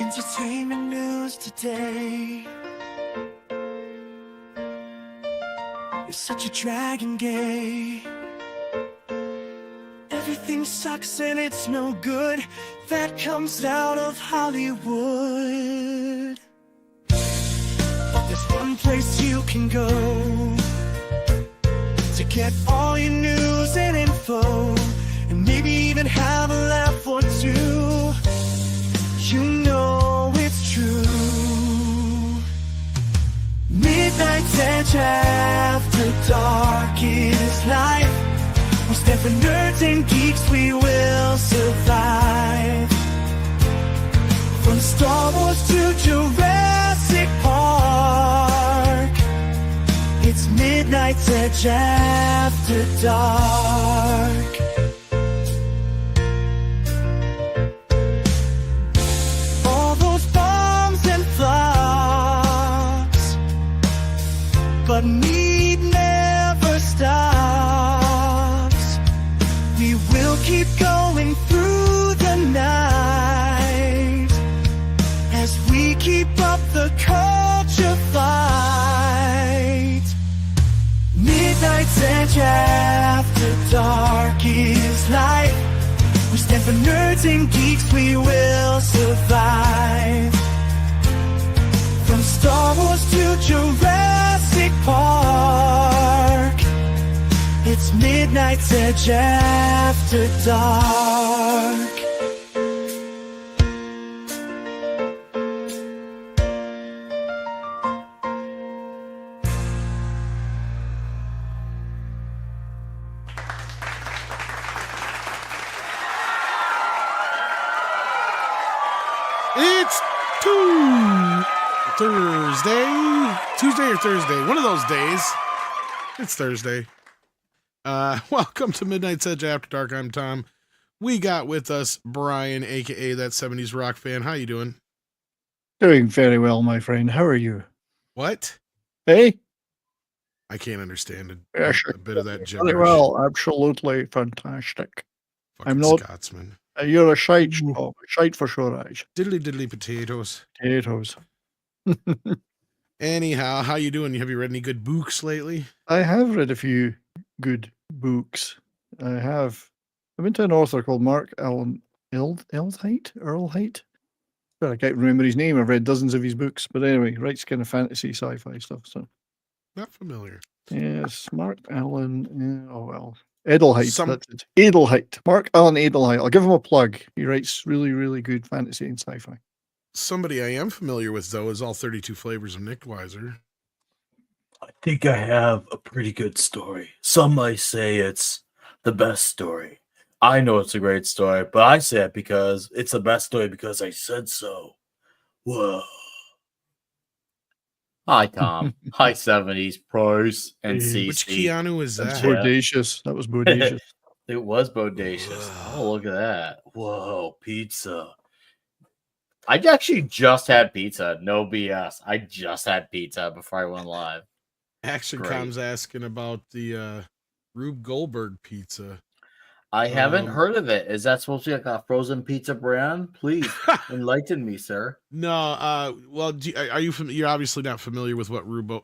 Entertainment news today. You're such a dragon gay. Everything sucks and it's no good. That comes out of Hollywood. But there's one place you can go to get all your news and info, and maybe even have a laugh or two. You know it's true. Midnight's Edge after dark is life. We're stand for nerds and geeks, we will survive. From Star Wars to Jurassic Park, it's Midnight's Edge after dark. All those bombs and flops, but need never stops. We will keep going through the night as we keep up the culture fight. Midnight's Edge after dark is life. We stand for nerds and geeks, we will survive. From Star Wars to Jurassic Park, it's Midnight's Edge after dark. It's Tuesday or Thursday, one of those days. It's Thursday. Welcome to Midnight's Edge After Dark. I'm Tom. We got with us Brian, aka that 70s rock fan. How you doing? Doing very well, my friend. How are you? What? Hey? I can't understand Yeah, sure. a bit of that Very gibberish. well. Absolutely fantastic. Fucking I'm not- Scotsman. You're a shite. Oh, shite for sure, Ash. Diddly diddly potatoes. Potatoes. Anyhow, how you doing? Have you read any good books lately? I have read a few good books. I went to an author called Mark Allen Earlhite. But I can't remember his name. I've read dozens of his books. But anyway, he writes kind of fantasy sci-fi stuff. So Not familiar. yes, Mark Allen. Oh well. Edelheit. Some- That's it. Edelheit. Mark Allen Edelheit. I'll give him a plug. He writes really, really good fantasy and sci-fi. Somebody I am familiar with, though, is all 32 Flavors of Nick Weiser. I think I have a pretty good story. Some might say it's the best story. I know it's a great story, but I say it because it's the best story because I said so. Whoa. Hi, Tom. Hi, 70s pros and Which CC. Which Keanu is That's that? Yeah. bodacious. That was bodacious. It was bodacious. Whoa. Oh, look at that. Whoa, pizza. I actually just had pizza. No BS. I just had pizza before I went live. Action Great. Com's asking about the Rube Goldberg pizza. I haven't Um, heard of it. Is that supposed to be like a frozen pizza brand? Please enlighten me, sir. No, well, are you? You're obviously not familiar with what Rube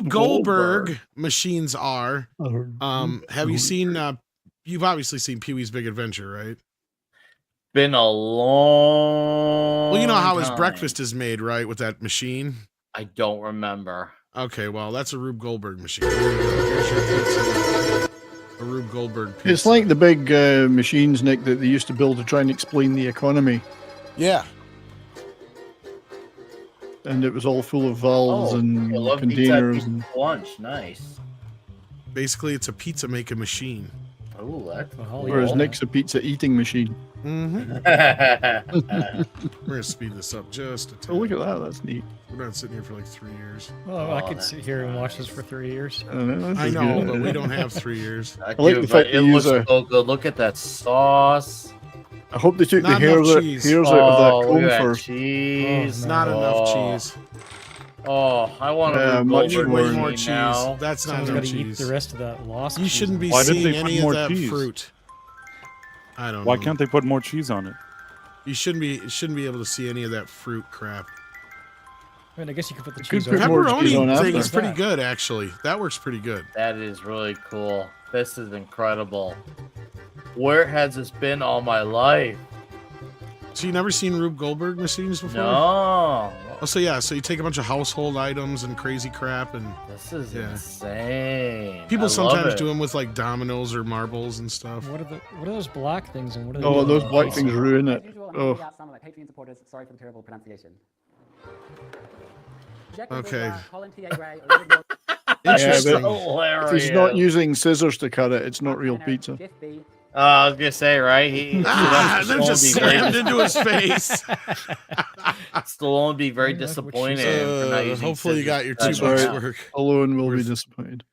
Goldberg machines are. Have you seen? You've obviously seen Pee Wee's Big Adventure, right? Been a long. Well, you know how his time. breakfast is made, right? With that machine. I don't remember. Okay, well, that's a Rube Goldberg machine. Here's your pizza. A Rube Goldberg pizza. It's like the big machines, Nick, that they used to build to try and explain the economy. Yeah. And it was all full of valves I and love containers. pizza And lunch. Nice. Basically, it's a pizza making machine. Oh, that's whereas cool. Nick's a pizza eating machine. Mm-hmm. We're gonna speed this up just a tad. Oh, look at that. That's neat. We're not sitting here for like 3 years. Oh, I Oh, could that's sit here and watch nice. this for 3 years. I know, this I is know, good. but we don't have 3 years. I like do, the but fact it they looks use so good. Look at that sauce. I hope they took Not the enough hairs cheese. out of Oh, that look comb at that first. cheese. Oh, Not enough Oh. cheese. Oh, I want Yeah, to much Need more. way more cheese. now. That's not Someone's enough got to eat cheese. the rest of that lost. You shouldn't be Why didn't seeing they put any of more that cheese? fruit. I don't Why know. can't they put more cheese on it? You shouldn't be able to see any of that fruit crap. I mean, I guess you could put the You could cheese put over. more cheese on Pepperoni thing after. is pretty good, actually. That works pretty good. That is really cool. This is incredible. Where has this been all my life? So you never seen Rube Goldberg machines before? No. Oh, so yeah, so you take a bunch of household items and crazy crap, and This is Yeah. insane. people I love sometimes it. do them with like dominoes or marbles and stuff. What are those black things and what are they? Oh, doing? those black things ruin it. As usual, I'm Oh. reading out some of my Patreon supporters. Sorry for the terrible pronunciation. Okay. Colin T.A. Gray, Elizabeth Interesting. Hilarious. If he's not using scissors to cut it, it's not real Tanner, pizza. Jeff B. I was gonna say, right? He They're just slammed into his face. Stallone be very I like what she disappointed. said. for not using Hopefully you scissors. got your That's 2 bucks right. work. Alone will be Worth- disappointed.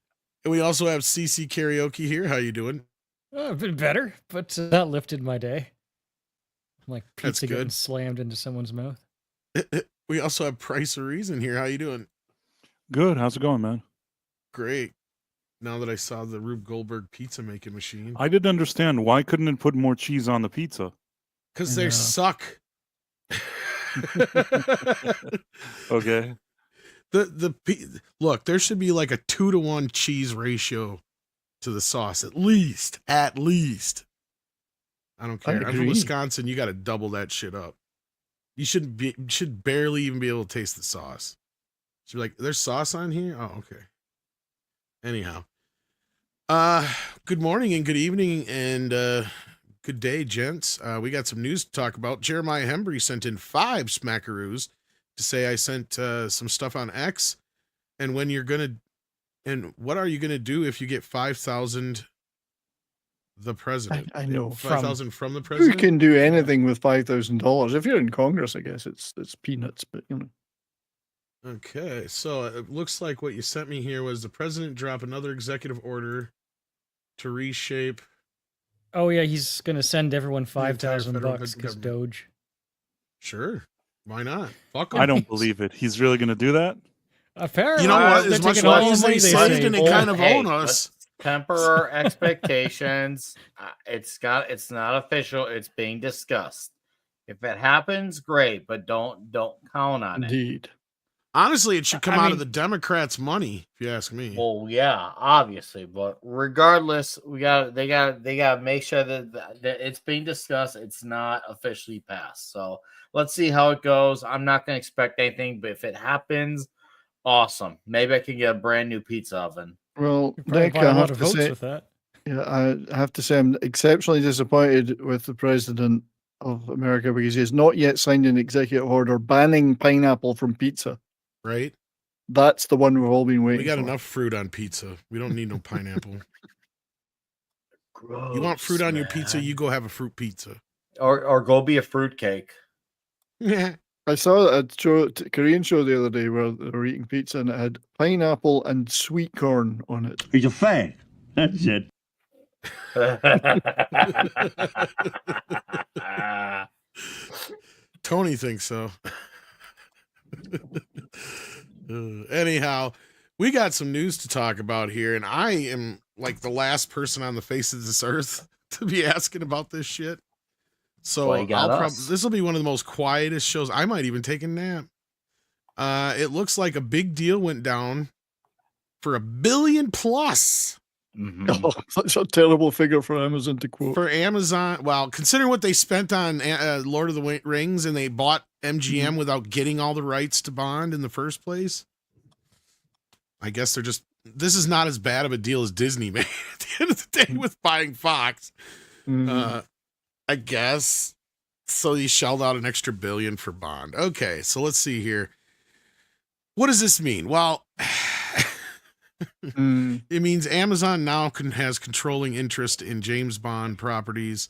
And we also have CC Karaoke here. How you doing? I've been better, but that lifted my day. Like That's pizza getting good. slammed into someone's mouth. We also have Price of Reason here. How you doing? Good. How's it going, man? Great. Now that I saw the Rube Goldberg pizza making machine, I didn't understand why couldn't it put more cheese on the pizza? because I they know. suck. Okay. Look, there should be like a 2-to-1 cheese ratio to the sauce, at least. At least. I don't I care. I'm from agree. Wisconsin. You got to double that shit up. You should barely even be able to taste the sauce. Should be like, there's sauce on here. Oh, okay. Anyhow, good morning and good evening and good day, gents. We got some news to talk about. Jeremiah Hembry sent in 5 smackaroos to say I sent some stuff on X, and what are you gonna do if you get 5,000 the president? I know. 5,000 from the Who president? can do anything with $5,000? If you're in Congress, I guess it's peanuts, but you know. Okay, so it looks like what you sent me here was the president drop another executive order to reshape. Oh yeah, he's gonna send everyone entire $5,000 federal because government. Doge. Sure, why not? Fuck I 'em. don't believe it. He's really going to do that? Apparently, You know what? they're As much taking all money as the money they they saved saved. and they kind of Hey, own us. let's temper our expectations. It's not official. It's being discussed. If it happens, great, but don't count on it. Indeed. Honestly, it should come I out of mean- the Democrats' money, if you ask me. Well, yeah, obviously, but regardless, they got to make sure that it's being discussed. It's not officially passed. So let's see how it goes. I'm not going to expect anything, but if it happens, awesome. Maybe I can get a brand new pizza oven. Well, You probably Nick, buy a I lot have of to votes say, with that. yeah, I have to say, I'm exceptionally disappointed with the president of America because he has not yet signed an executive order banning pineapple from pizza. Right? That's the one we've all been waiting We got for. enough fruit on pizza. We don't need no pineapple. Gross, You want fruit on your pizza, man. you go have a fruit pizza. or go be a fruitcake. Yeah. I saw a Korean show the other day where they were eating pizza and it had pineapple and sweet corn on it. He's a fag. That's it. Tony thinks so. Anyhow, we got some news to talk about here, and I am like the last person on the face of this earth to be asking about this shit. So Well, you got us. this will be one of the most quietest shows. I might even take a nap. It looks like a big deal went down for $1 billion plus Mhm. Oh, that's a terrible figure for Amazon to quote. for Amazon. Well, considering what they spent on Lord of the Rings, and they bought MGM without getting all the rights to Bond in the first place. I guess this is not as bad of a deal as Disney made at the end of the day with buying Fox. Mm. I guess. So he shelled out an extra $1 billion for Bond. Okay, so let's see here. What does this mean? Well, Mm. it means Amazon now has controlling interest in James Bond properties.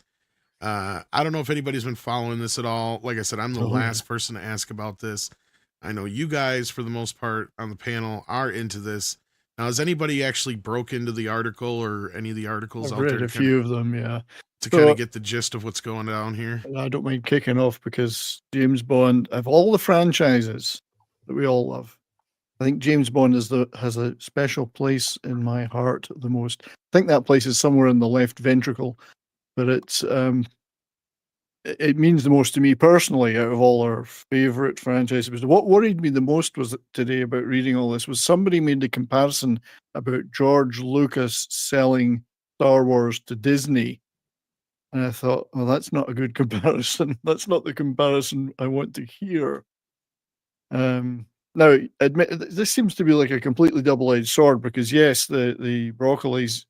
I don't know if anybody's been following this at all. Like I said, I'm the Oh, last person to ask about this. I know you guys, for the most part, on the panel are into this. Now, has anybody actually broke into the article or any of the articles I've out there read a to few of them, yeah. kind of So- get the gist of what's going down here? I don't mind kicking off because James Bond, of all the franchises that we all love, I think James Bond has a special place in my heart the most. I think that place is somewhere in the left ventricle. but it means the most to me personally out of all our favorite franchises. What worried me the most was today about reading all this was somebody made the comparison about George Lucas selling Star Wars to Disney. And I thought, well, that's not a good comparison. That's not the comparison I want to hear. Now, admit this seems to be like a completely double-edged sword because yes, the Broccolis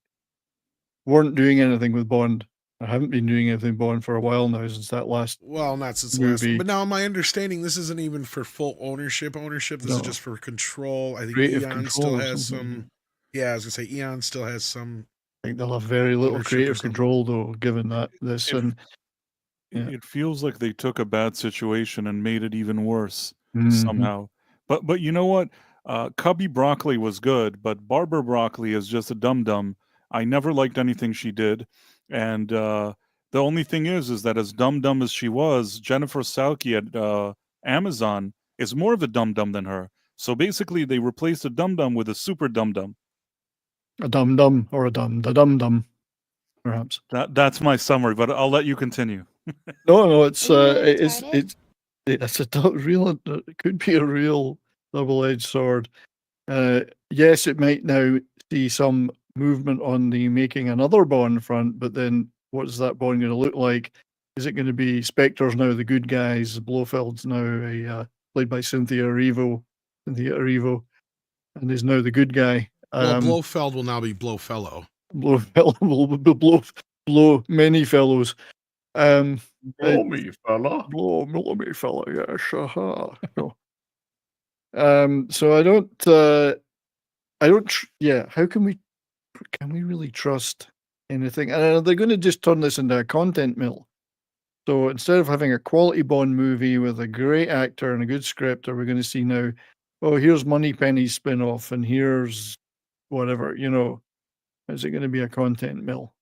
weren't doing anything with Bond. I haven't been doing anything Bond for a while now since that last. Well, not since the last movie. one. But now, my understanding, this isn't even for full ownership. This No. is just for control. I think Creative Eon control still or has something. some. Yeah, I was gonna say Eon still has some. I think they'll have very little Ownership or creative something. control though, given that this If- and Yeah. It feels like they took a bad situation and made it even worse Mhm. somehow. But you know what? Cubby Broccoli was good, but Barbara Broccoli is just a dum-dum. I never liked anything she did. And the only thing is that as dum-dum as she was, Jennifer Salke at Amazon is more of a dum-dum than her. So basically, they replaced a dum-dum with a super dum-dum. a dum dum or a dum da dum dum, perhaps. That's my summary, but I'll let you continue. No, it's Are you it's retarded? it's a real. It could be a real double-edged sword. Yes, it might now see some movement on the making another Bond front, but then what is that Bond going to look like? Is it going to be Spectre's now the good guys? Blofeld's now played by Cynthia Erivo, and is now the good guy. Well, Blofeld will now be Blowfellow. Blofeld will blow many fellows. Blow me, fella. Blow me, fella. Yes, no. So I don't. Yeah, how can we really trust anything? And they're going to just turn this into a content mill. So instead of having a quality Bond movie with a great actor and a good script, are we going to see now? Oh, here's Moneypenny's spin-off, and here's whatever. Is it going to be a content mill?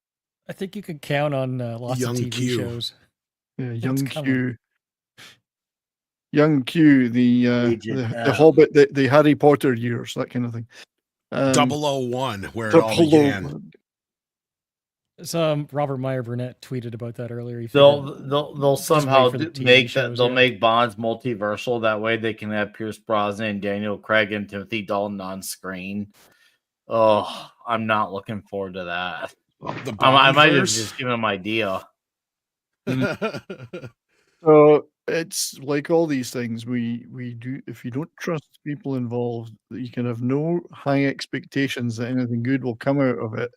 I think you could count on lots Young of TV Q. shows. Yeah, It's young coming. Q. Young Q, the Agent M. Hobbit, the Harry Potter years, that kind of thing. 001, where it all began. Some Robert Meyer Burnett tweeted about that earlier. He figured They'll just wait somehow for the TV make shows, that they'll yeah. make Bonds multiversal. That way they can have Pierce Brosnan and Daniel Craig and Timothy Dalton on screen. Oh, I'm not looking forward to that. The I might have Bondverse. just given them idea. So it's like all these things we do. If you don't trust people involved, you can have no high expectations that anything good will come out of it.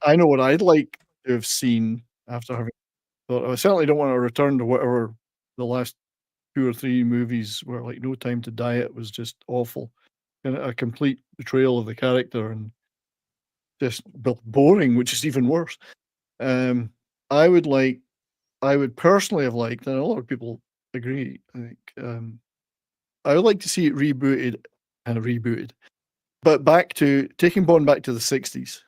I know what I'd like to have seen after having thought. I certainly don't want to return to whatever the last 2 or 3 movies were like. No Time to Die. It was just awful, and a complete betrayal of the character and just boring, which is even worse. I would personally have liked, and a lot of people agree, I think, I would like to see it rebooted, but taking Bond back to the 60s.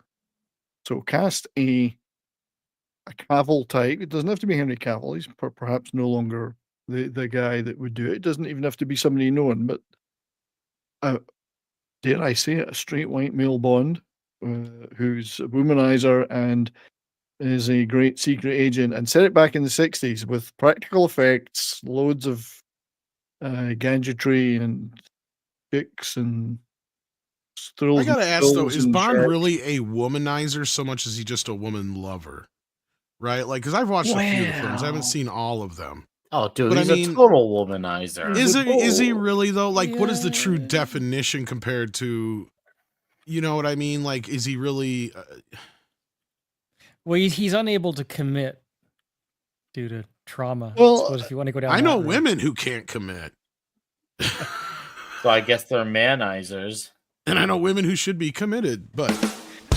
So cast a Cavill type. It doesn't have to be Henry Cavill. He's perhaps no longer the guy that would do it. It doesn't even have to be somebody known, but dare I say it, a straight white male Bond who's a womanizer and is a great secret agent, and set it back in the 60s with practical effects, loads of gadgetry and chicks and thrills. I gotta and ask though, thrills is and Bond sharks. really a womanizer so much as he just a woman lover? Right? Like, because I've watched a few of the films, I haven't Well. seen all of them. Oh, dude, But I he's mean- a total womanizer. Is he really though? Like, what is the true Yeah. definition compared to, you know what I mean? Like, is he really? Well, he's unable to commit due to trauma. Well, I suppose if you want to go down I know that road. women who can't commit, So I guess they're manizers. and I know women who should be committed, but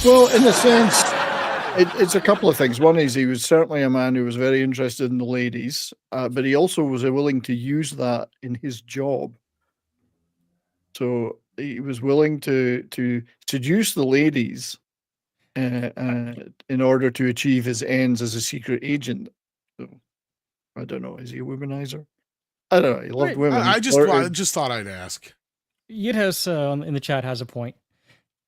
Well, in a sense, it's a couple of things. One is he was certainly a man who was very interested in the ladies, but he also was willing to use that in his job. So he was willing to seduce the ladies in order to achieve his ends as a secret agent. So I don't know. Is he a womanizer? I don't know. He loved Right. women. I He just flirted. thought I'd ask. Yidhas in the chat has a point.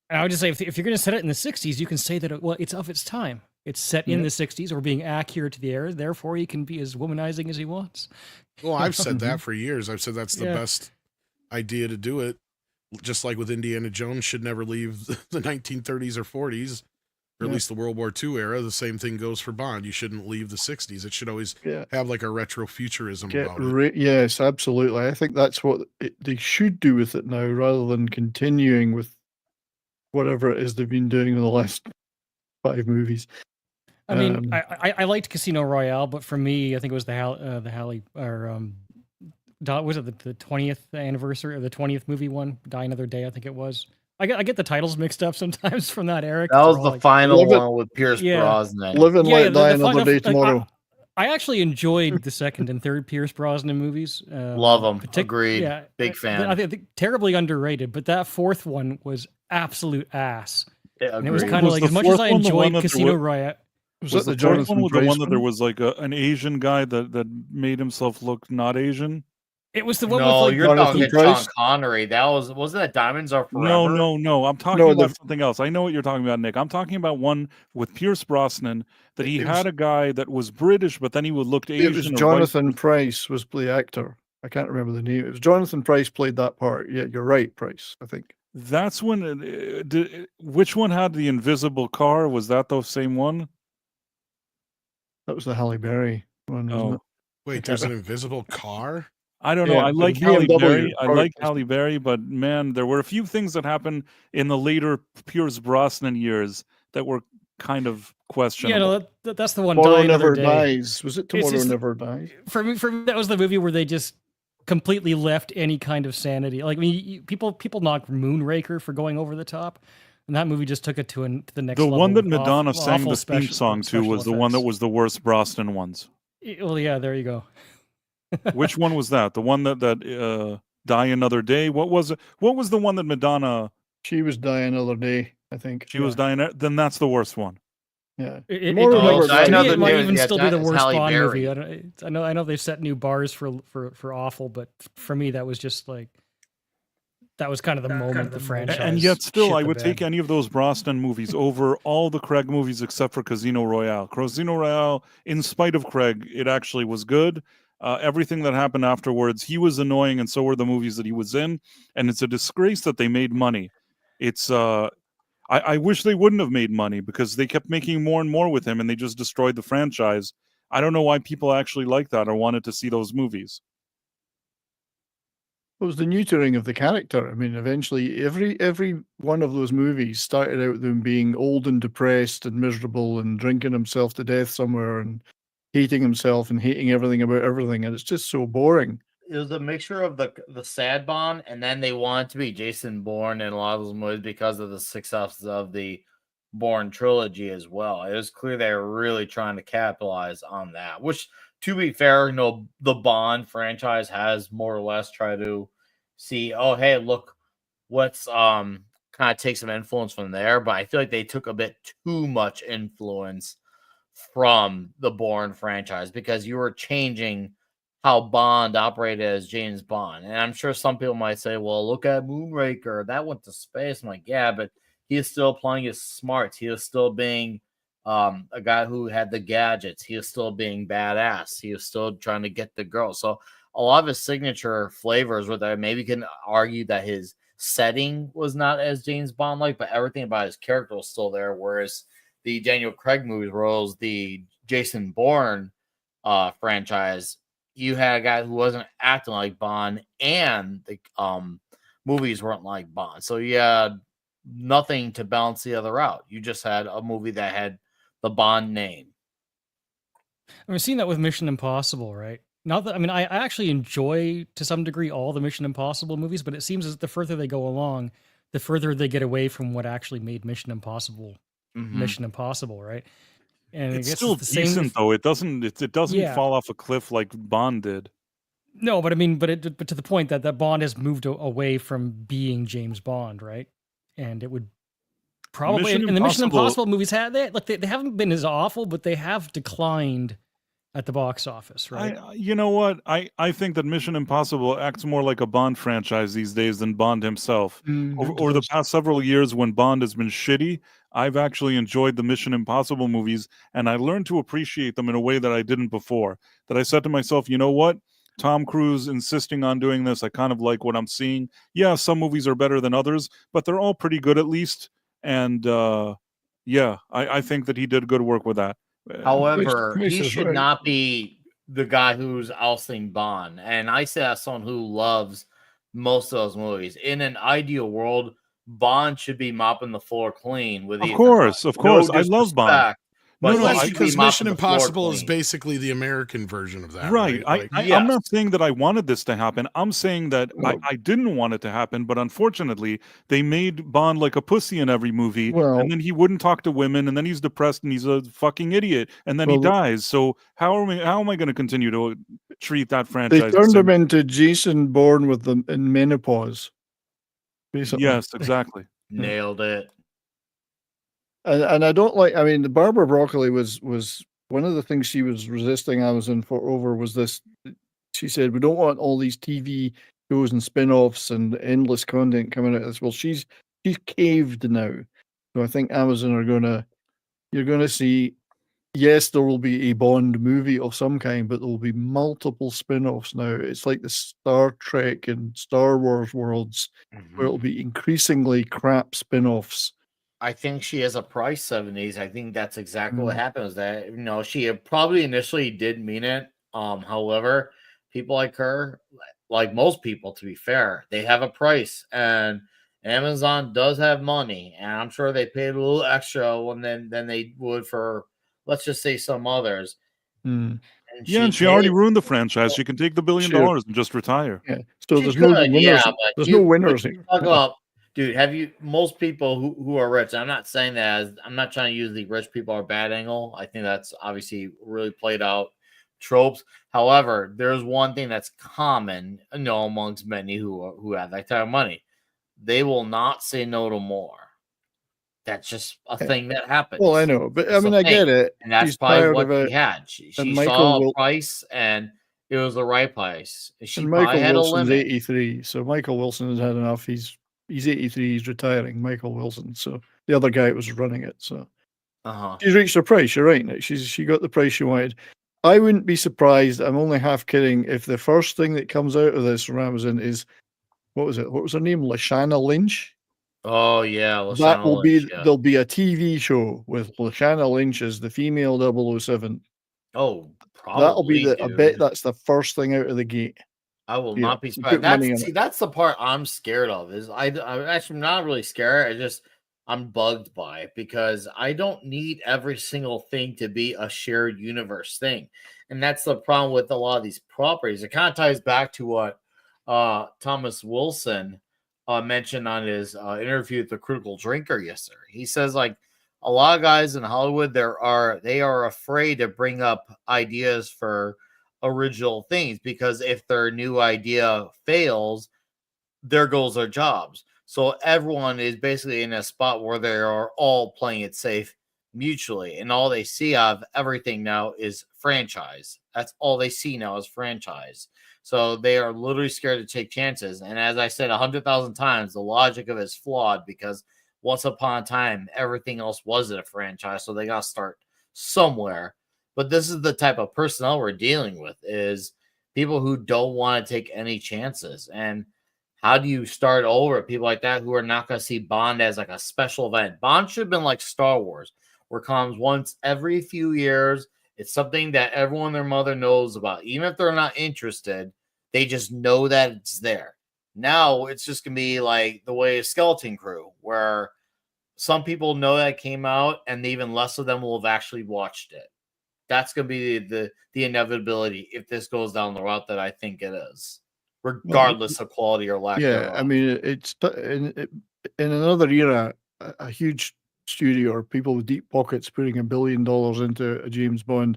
And I would just say, if you're going to set it in the 60s, you can say that it's of its time. It's set in Yeah. the 60s. We're being accurate to the era. Therefore, he can be as womanizing as he wants. Well, I've said that for years. I've said that's the Yeah. best idea to do it. Just like with Indiana Jones, should never leave the 1930s or 40s, or at Yeah. least the World War II era. The same thing goes for Bond. You shouldn't leave the 60s. It should always Yeah. have like a retro futurism Get about it. yes, absolutely. I think that's what they should do with it now, rather than continuing with whatever it is they've been doing in the last 5 movies. I mean, Um, I liked Casino Royale, but for me, I think it was the Halle or was it the 20th anniversary or the 20th movie one? Die Another Day, I think it was. I get the titles mixed up sometimes from that era. 'cause That they're was all the like- final Live it- one with Pierce Yeah. Brosnan. Live and Yeah, let the- die the another final- day like, tomorrow. I actually enjoyed the second and third Pierce Brosnan movies. Love 'em. Agreed. Yeah, Big fan. I think terribly underrated, but that fourth one was absolute ass. Yeah, And it was agreed. kind of Was like, the as much fourth as I one the one enjoyed that there Casino was- Royale, Was Was that the the fourth Jonathan one with the one Pryce that there was like an Asian guy that made himself look not Asian? it was the one No, with like you're Jonathan talking Pryce? Sean Connery. That wasn't that Diamonds Are Forever? No. I'm talking No, about the- something else. I know what you're talking about, Nick. I'm talking about one with Pierce Brosnan that he It had was- a guy that was British, but then he would look Asian. It was or Jonathan Pryce was the actor. I can't remember the name. It was Jonathan Pryce played that part. Yeah, you're right, Pryce, I think. That's when. Which one had the invisible car? Was that the same one? That was the Halle Berry one, wasn't Oh, it? Wait, there's an invisible car? I don't know. Yeah, I the like Halle BMW Berry. I car like was- Halle Berry, but man, there were a few things that happened in the later Pierce Brosnan years that were kind of questionable. yeah, no, that's the one. Tomorrow Die Another Never Day. Dies. Was it It's Tomorrow just- Never Dies? For me, that was the movie where they just completely left any kind of sanity. Like, I mean, people knock Moonraker for going over the top, and that movie just took it to the next The level. one that with Madonna awful- sang awful the theme special- song to special was the one that effects. was the worst Brosnan ones. Well, yeah, there you go. Which one was that? The one that Die Another Day? What was it? What was the one that Madonna She was Die Another Day, I think. she was dying? Then that's the worst one. Yeah. It, Tomorrow it, Never to Dies. me, Another it might Day, even yeah, still be that the is worst Halle Bond Berry. movie. I know they've set new bars for awful, but for me that was just like that was kind of the moment the franchise. And yet still, shit I the would bed. take any of those Brosnan movies over all the Craig movies except for Casino Royale. Casino Royale, in spite of Craig, it actually was good. Everything that happened afterwards, he was annoying, and so were the movies that he was in. And it's a disgrace that they made money. It's I wish they wouldn't have made money because they kept making more and more with him, and they just destroyed the franchise. I don't know why people actually like that or wanted to see those movies. It was the neutering of the character. I mean, eventually, every one of those movies started out with them being old and depressed and miserable and drinking himself to death somewhere and hating himself and hating everything about everything, and it's just so boring. It was a mixture of the sad Bond, and then they wanted to be Jason Bourne in a lot of those movies because of the success of the Bourne trilogy as well. It was clear they were really trying to capitalize on that. Which, to be fair, the Bond franchise has more or less tried to see. Oh, hey, look, let's kind of take some influence from there. But I feel like they took a bit too much influence from the Bourne franchise because you were changing how Bond operated as James Bond. And I'm sure some people might say, well, look at Moonraker. That went to space. I'm like, yeah, but he is still playing his smarts. He is still being a guy who had the gadgets. He is still being badass. He is still trying to get the girl. So a lot of his signature flavors were there. Maybe you can argue that his setting was not as James Bond-like, but everything about his character was still there. Whereas the Daniel Craig movies, whereas the Jason Bourne franchise, you had a guy who wasn't acting like Bond, and the movies weren't like Bond. So you had nothing to balance the other out. You just had a movie that had the Bond name. We've seen that with Mission Impossible, right? Not that I mean, I actually enjoy to some degree all the Mission Impossible movies, but it seems as the further they go along, the further they get away from what actually made Mission Impossible Mission Impossible, right? And I It's guess still it's the same. decent though. It doesn't Yeah. fall off a cliff like Bond did. No, but I mean, but to the point that Bond has moved away from being James Bond, right? And it would probably Mission and the Mission Impossible- Impossible movies they haven't been as awful, but they have declined at the box office, right? You know what? I think that Mission Impossible acts more like a Bond franchise these days than Bond himself. Over the does. past several years, when Bond has been shitty, I've actually enjoyed the Mission Impossible movies, and I learned to appreciate them in a way that I didn't before. That I said to myself, you know what? Tom Cruise insisting on doing this, I kind of like what I'm seeing. Yeah, some movies are better than others, but they're all pretty good at least. And yeah, I think that he did good work with that. However, Mace he is should right. not be the guy who's ousting Bond. And I say as someone who loves most of those movies. In an ideal world, Bond should be mopping the floor clean with Of Ethan course, Hunt. of course. No I love Bond. disrespect, but No, he I- should be Because mopping Mission the floor Impossible is clean. basically the American version of that, Right. right? Like, I'm not Yes. saying that I wanted this to happen. I'm saying that Well- I didn't want it to happen, but unfortunately, they made Bond like a pussy in every movie, Well- and then he wouldn't talk to women, and then he's depressed and he's a fucking idiot, and then he Well, dies. So how am I going to continue to treat that They franchise? the turned same- him into Jason Bourne with them in menopause. Basically. Yes, exactly. Nailed it. And I don't like. I mean, the Barbara Broccoli was one of the things she was resisting Amazon for over was this. She said we don't want all these TV shows and spin-offs and endless content coming out of this. Well, she's caved now, so I think Amazon are you're gonna see. Yes, there will be a Bond movie of some kind, but there will be multiple spin-offs now. It's like the Star Trek and Star Wars worlds, where it'll be increasingly crap spin-offs. I think she has a price 70s. I think that's exactly what Mm. happens. That she probably initially did mean it. However, people like her, like most people, to be fair, they have a price, and Amazon does have money, and I'm sure they paid a little extra than they would for, let's just say, some others. Mm. And Yeah, and she already paid- ruined the franchise. She can take the $1 billion Sure. and just retire. Yeah. So She there's no could, winners. yeah, but There's you- no but winners you here. talk about, dude, have you, most people who are rich, I'm not saying that as, I'm not trying to use the rich people are bad angle. I think that's obviously really played out tropes. However, there's one thing that's common, amongst many who have that type of money. They will not say no to more. That's just a thing that happens. Well, I know, but I It's a mean, I get thing, it. and that's She's probably tired what of it. she had. She and saw Michael a Wil- price, and it was the right price. She And probably Michael had a Wilson's limit. 83, so Michael Wilson has had enough. He's 83. He's retiring. Michael Wilson. So the other guy was running it. So Uh-huh. she's reached her price. You're right, Nick. She got the price she wanted. I wouldn't be surprised. I'm only half kidding if the first thing that comes out of this from Amazon is what was it? What was her name? Lashana Lynch. Oh yeah, That Lashana will be Lynch, yeah. there'll be a TV show with Lashana Lynch as the female 007. Oh, probably. That'll be I dude. bet that's the first thing out of the gate. I will Yeah, not be you surprised. put money on That's it. that's the part I'm scared of. Is I'm actually not really scared. I'm bugged by it because I don't need every single thing to be a shared universe thing, and that's the problem with a lot of these properties. It kind of ties back to what Thomas Wilson mentioned on his interview with the Critical Drinker yesterday. He says like a lot of guys in Hollywood they are afraid to bring up ideas for original things because if their new idea fails, there goes their jobs. So everyone is basically in a spot where they are all playing it safe mutually, and all they see of everything now is franchise. That's all they see now is franchise. So they are literally scared to take chances. And as I said 100,000 times, the logic of it is flawed because once upon a time, everything else wasn't a franchise. So they got to start somewhere. But this is the type of personnel we're dealing with is people who don't want to take any chances. And how do you start over people like that who are not going to see Bond as like a special event? Bond should have been like Star Wars, where it comes once every few years. It's something that everyone and their mother knows about. Even if they're not interested, they just know that it's there. Now it's just going to be like the way of Skeleton Crew, where some people know that it came out and even less of them will have actually watched it. That's going to be the inevitability if this goes down the route that I think it is, regardless of quality or lack Yeah, thereof. I mean, in another era, a huge studio or people with deep pockets putting $1 billion into a James Bond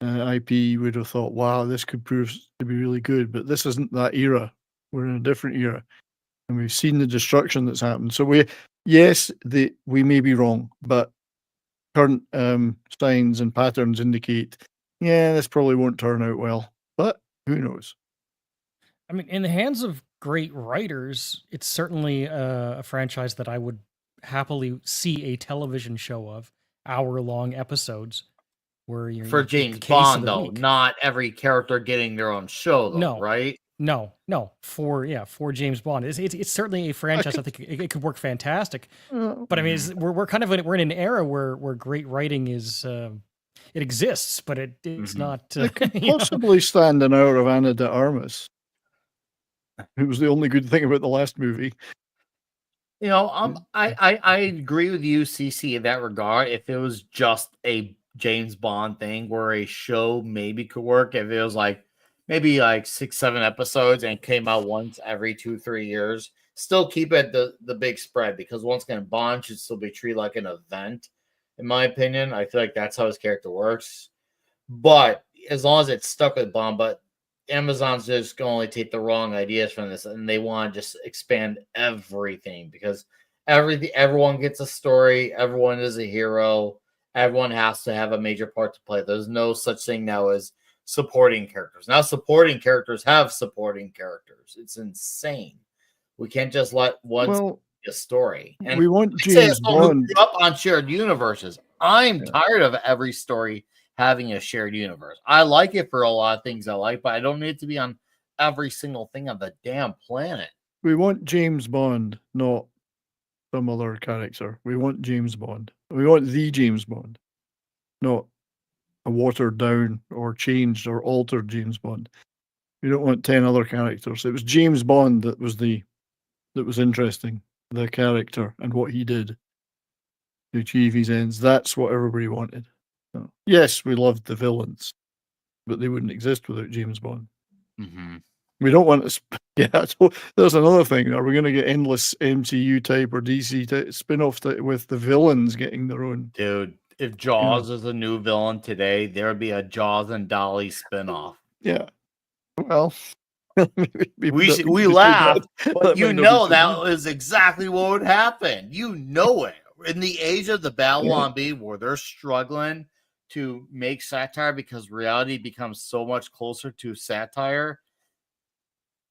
IP would have thought, wow, this could prove to be really good. But this isn't that era. We're in a different era. And we've seen the destruction that's happened. So we may be wrong, but current signs and patterns indicate yeah, this probably won't turn out well, but who knows? I mean, in the hands of great writers, it's certainly a franchise that I would happily see a television show of, hour-long episodes where you're For the James case of Bond, the though, week. not every character getting their own show, though, No. right? No, for James Bond, it's certainly a franchise. I think it could work fantastic. But I mean, we're kind of we're in an era where great writing is it exists, but it's Mhm. not. I could you know. possibly stand an hour of Anna de Armas. It was the only good thing about the last movie. You know, I agree with you, CC, in that regard. If it was just a James Bond thing where a show maybe could work, if it was like maybe like 6-7 episodes and came out once every 2-3 years, still keep it the big spread, because once again, Bond should still be treated like an event, in my opinion. I feel like that's how his character works. But as long as it's stuck with Bond, but Amazon's just going to only take the wrong ideas from this, and they want to just expand everything, because everyone gets a story, everyone is a hero, everyone has to have a major part to play. There's no such thing now as supporting characters. Now supporting characters have supporting characters. It's insane. We can't just let one Well, be a story. And we want I say James as someone who Bond. grew up on shared universes, I'm Yeah. tired of every story having a shared universe. I like it for a lot of things I like, but I don't need it to be on every single thing on the damn planet. We want James Bond, not some other character. We want James Bond. We want the James Bond, not a watered down or changed or altered James Bond. We don't want 10 other characters. It was James Bond that was interesting, the character and what he did to achieve his ends. That's what everybody wanted. So, yes, we loved the villains, but they wouldn't exist without James Bond. Mm-hmm. We don't want to. Yeah, so there's another thing. Are we going to get endless MCU type or DC type spin-off with the villains getting their own? Dude, if Jaws is a new villain today, there would be a Jaws and Dolly spinoff. Yeah. Well, we laugh, but you know that was exactly what would happen. You know it. In the age of the Babylon Bee, where they're struggling to make satire because reality becomes so much closer to satire,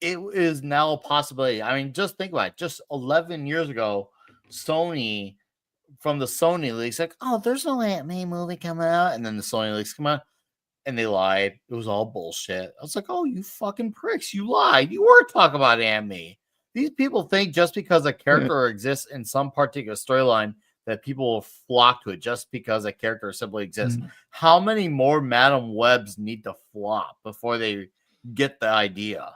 it is now a possibility. I mean, just think about it. Just 11 years ago, Sony, from the Sony leaks, like, oh, there's no Aunt-May movie coming out. And then the Sony leaks come out, and they lied. It was all bullshit. I was like, oh, you fucking pricks. You lied. You were talking about Aunt-May. These people think just because a character exists in some particular storyline that people will flock to it just because a character simply exists. How many more Madam Webs need to flop before they get the idea?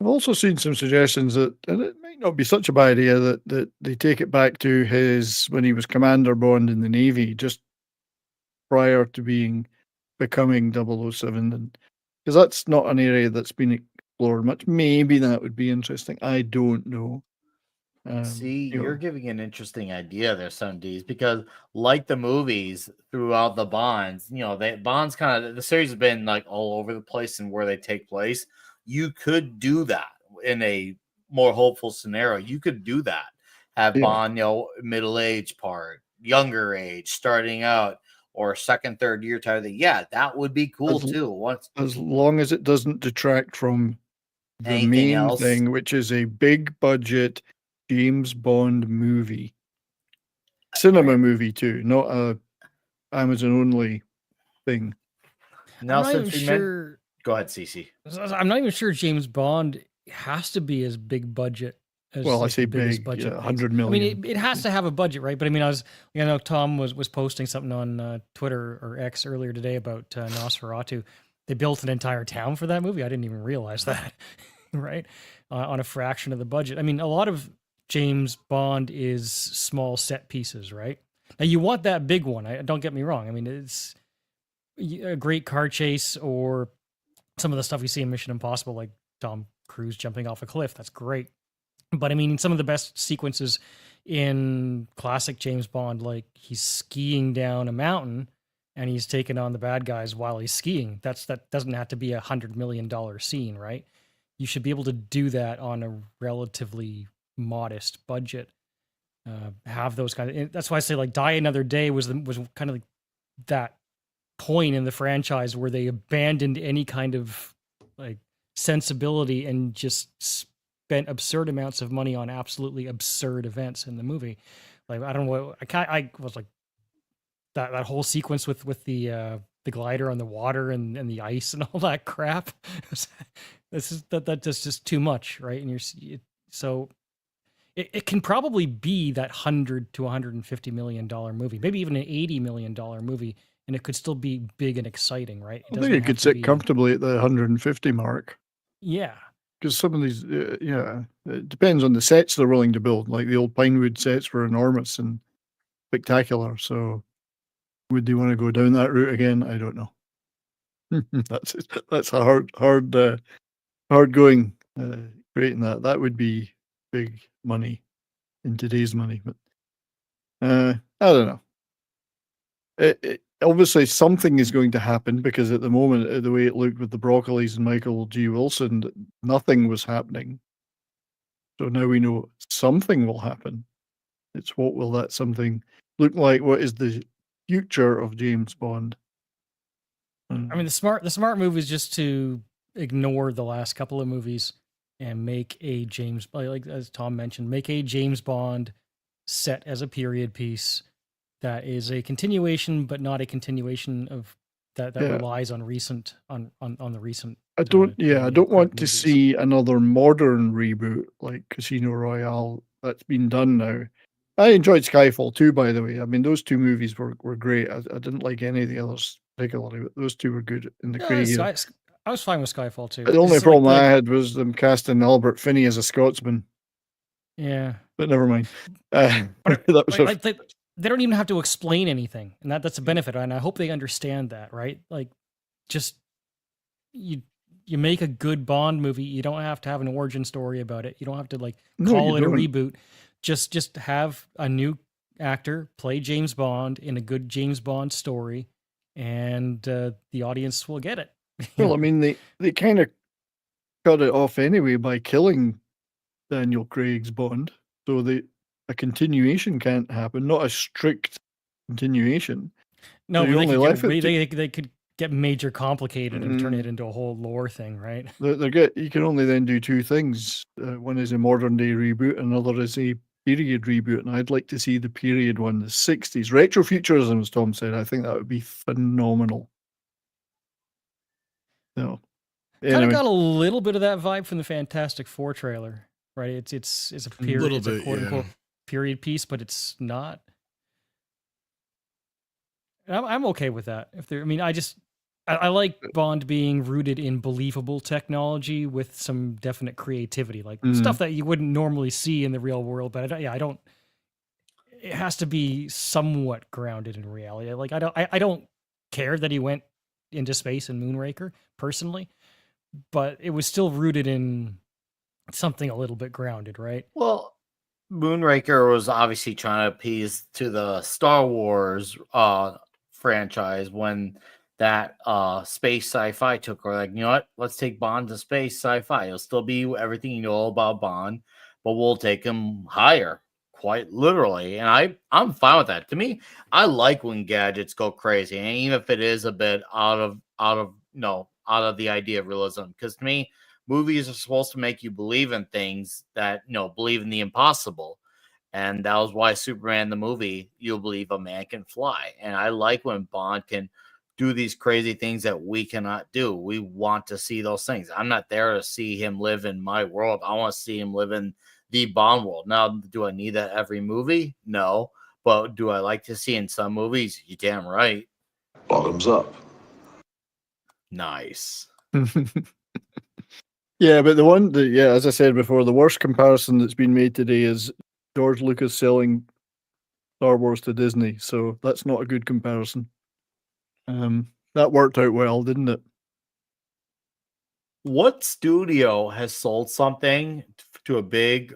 I've also seen some suggestions that, and it might not be such a bad idea, that they take it back to his when he was Commander Bond in the Navy, just prior to becoming 007, and because that's not an area that's been explored much. Maybe that would be interesting. I don't know. See, you're giving an interesting idea there, some D's, because like the movies throughout the Bonds, Bonds kind of, the series has been like all over the place and where they take place. You could do that in a more hopeful scenario. You could do that. Have Bond, middle age part, younger age, starting out, or second, third year type of thing. Yeah, that would be cool too. As long as it doesn't detract from the Anything main else? thing, which is a big budget James Bond movie, cinema movie too, not a Amazon only thing. Now, I'm not even sure. Go ahead, Cece. I'm not even sure James Bond has to be as big budget. As, Well, I like, say the biggest big, budget. 100 I million. mean, it has to have a budget, right? But I mean, I know Tom was posting something on Twitter or X earlier today about Nosferatu. They built an entire town for that movie. I didn't even realize that, right? On a fraction of the budget. I mean, a lot of James Bond is small set pieces, right? Now you want that big one. Don't get me wrong. I mean, it's a great car chase, or some of the stuff you see in Mission Impossible, like Tom Cruise jumping off a cliff. That's great. But I mean, some of the best sequences in classic James Bond, like he's skiing down a mountain and he's taking on the bad guys while he's skiing. That doesn't have to be $100 million scene, right? You should be able to do that on a relatively modest budget. Have those kind of. That's why I say like Die Another Day was kind of like that point in the franchise where they abandoned any kind of like sensibility and just spent absurd amounts of money on absolutely absurd events in the movie. Like I don't know, I was like that whole sequence with the glider on the water and the ice and all that crap. That's just too much, right? And so it can probably be that $100 to $150 million movie, maybe even an $80 million movie, and it could still be big and exciting, right? I think it could sit comfortably at the 150 mark. Yeah. Because some of these, it depends on the sets they're willing to build. Like the old Pinewood sets were enormous and spectacular. So would they want to go down that route again? I don't know. That's a hard going creating that. That would be big money in today's money. But I don't know. Obviously, something is going to happen because at the moment, the way it looked with the Broccolis and Michael G. Wilson, nothing was happening. So now we know something will happen. It's what will that something look like? What is the future of James Bond? I mean, the smart move is just to ignore the last couple of movies and make a James, like as Tom mentioned, make a James Bond set as a period piece that is a continuation, but not a continuation of that relies on recent on the recent. I don't want to see another modern reboot like Casino Royale that's been done now. I enjoyed Skyfall too, by the way. I mean, those two movies were great. I didn't like any of the others particularly, but those two were good in the Craig era. I was fine with Skyfall too. The only problem I had was them casting Albert Finney as a Scotsman. Yeah, but never mind. That was they don't even have to explain anything, and that's a benefit. And I hope they understand that, right? Like, just you make a good Bond movie. You don't have to have an origin story about it. You don't have to call it a reboot. Just have a new actor play James Bond in a good James Bond story, and the audience will get it. Well, I mean, they kind of cut it off anyway by killing Daniel Craig's Bond, so a continuation can't happen, not a strict continuation. No, they could get major complicated and turn it into a whole lore thing, right? You can only then do two things. One is a modern day reboot, another is a period reboot, and I'd like to see the period one, the 60s. Retrofuturism, as Tom said, I think that would be phenomenal. No. Anyway. Kind of got a little bit of that vibe from the Fantastic Four trailer, right? It's a period, it's a quote unquote period piece, but it's not. I'm okay with that. I like Bond being rooted in believable technology with some definite creativity, like stuff that you wouldn't normally see in the real world. But I don't. It has to be somewhat grounded in reality. Like I don't care that he went into space in Moonraker personally, but it was still rooted in something a little bit grounded, right? Well, Moonraker was obviously trying to appease to the Star Wars franchise when that space sci-fi took her. Like, you know what? Let's take Bond to space sci-fi. It'll still be everything you know about Bond, but we'll take him higher, quite literally. And I'm fine with that. To me, I like when gadgets go crazy, and even if it is a bit out of the idea of realism, because to me, movies are supposed to make you believe in things that, believe in the impossible. And that was why Superman, the movie, you'll believe a man can fly. And I like when Bond can do these crazy things that we cannot do. We want to see those things. I'm not there to see him live in my world. I want to see him live in the Bond world. Now, do I need that every movie? No. But do I like to see in some movies? You damn right. Bottoms up. Nice. Yeah, but as I said before, the worst comparison that's been made today is George Lucas selling Star Wars to Disney. So that's not a good comparison. That worked out well, didn't it? What studio has sold something to a big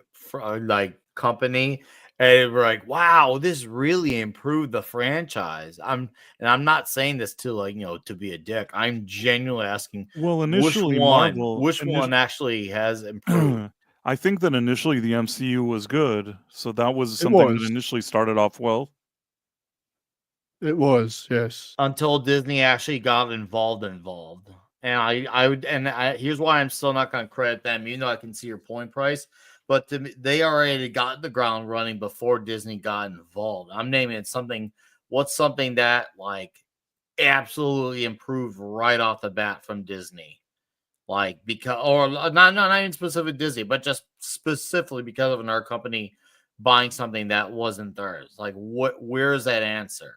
company and we're like, wow, this really improved the franchise? I'm not saying this to to be a dick. I'm genuinely asking, well, initially which one actually has improved? I think that initially the MCU was good, so that was something that initially started off well. It was, yes. until Disney actually got involved. And here's why I'm still not going to credit them. You know, I can see your point, Price, but to me, they already got the ground running before Disney got involved. I'm naming it something. What's something that like absolutely improved right off the bat from Disney? Like because, or not even specific Disney, but just specifically because of another company buying something that wasn't theirs. Like, where's that answer?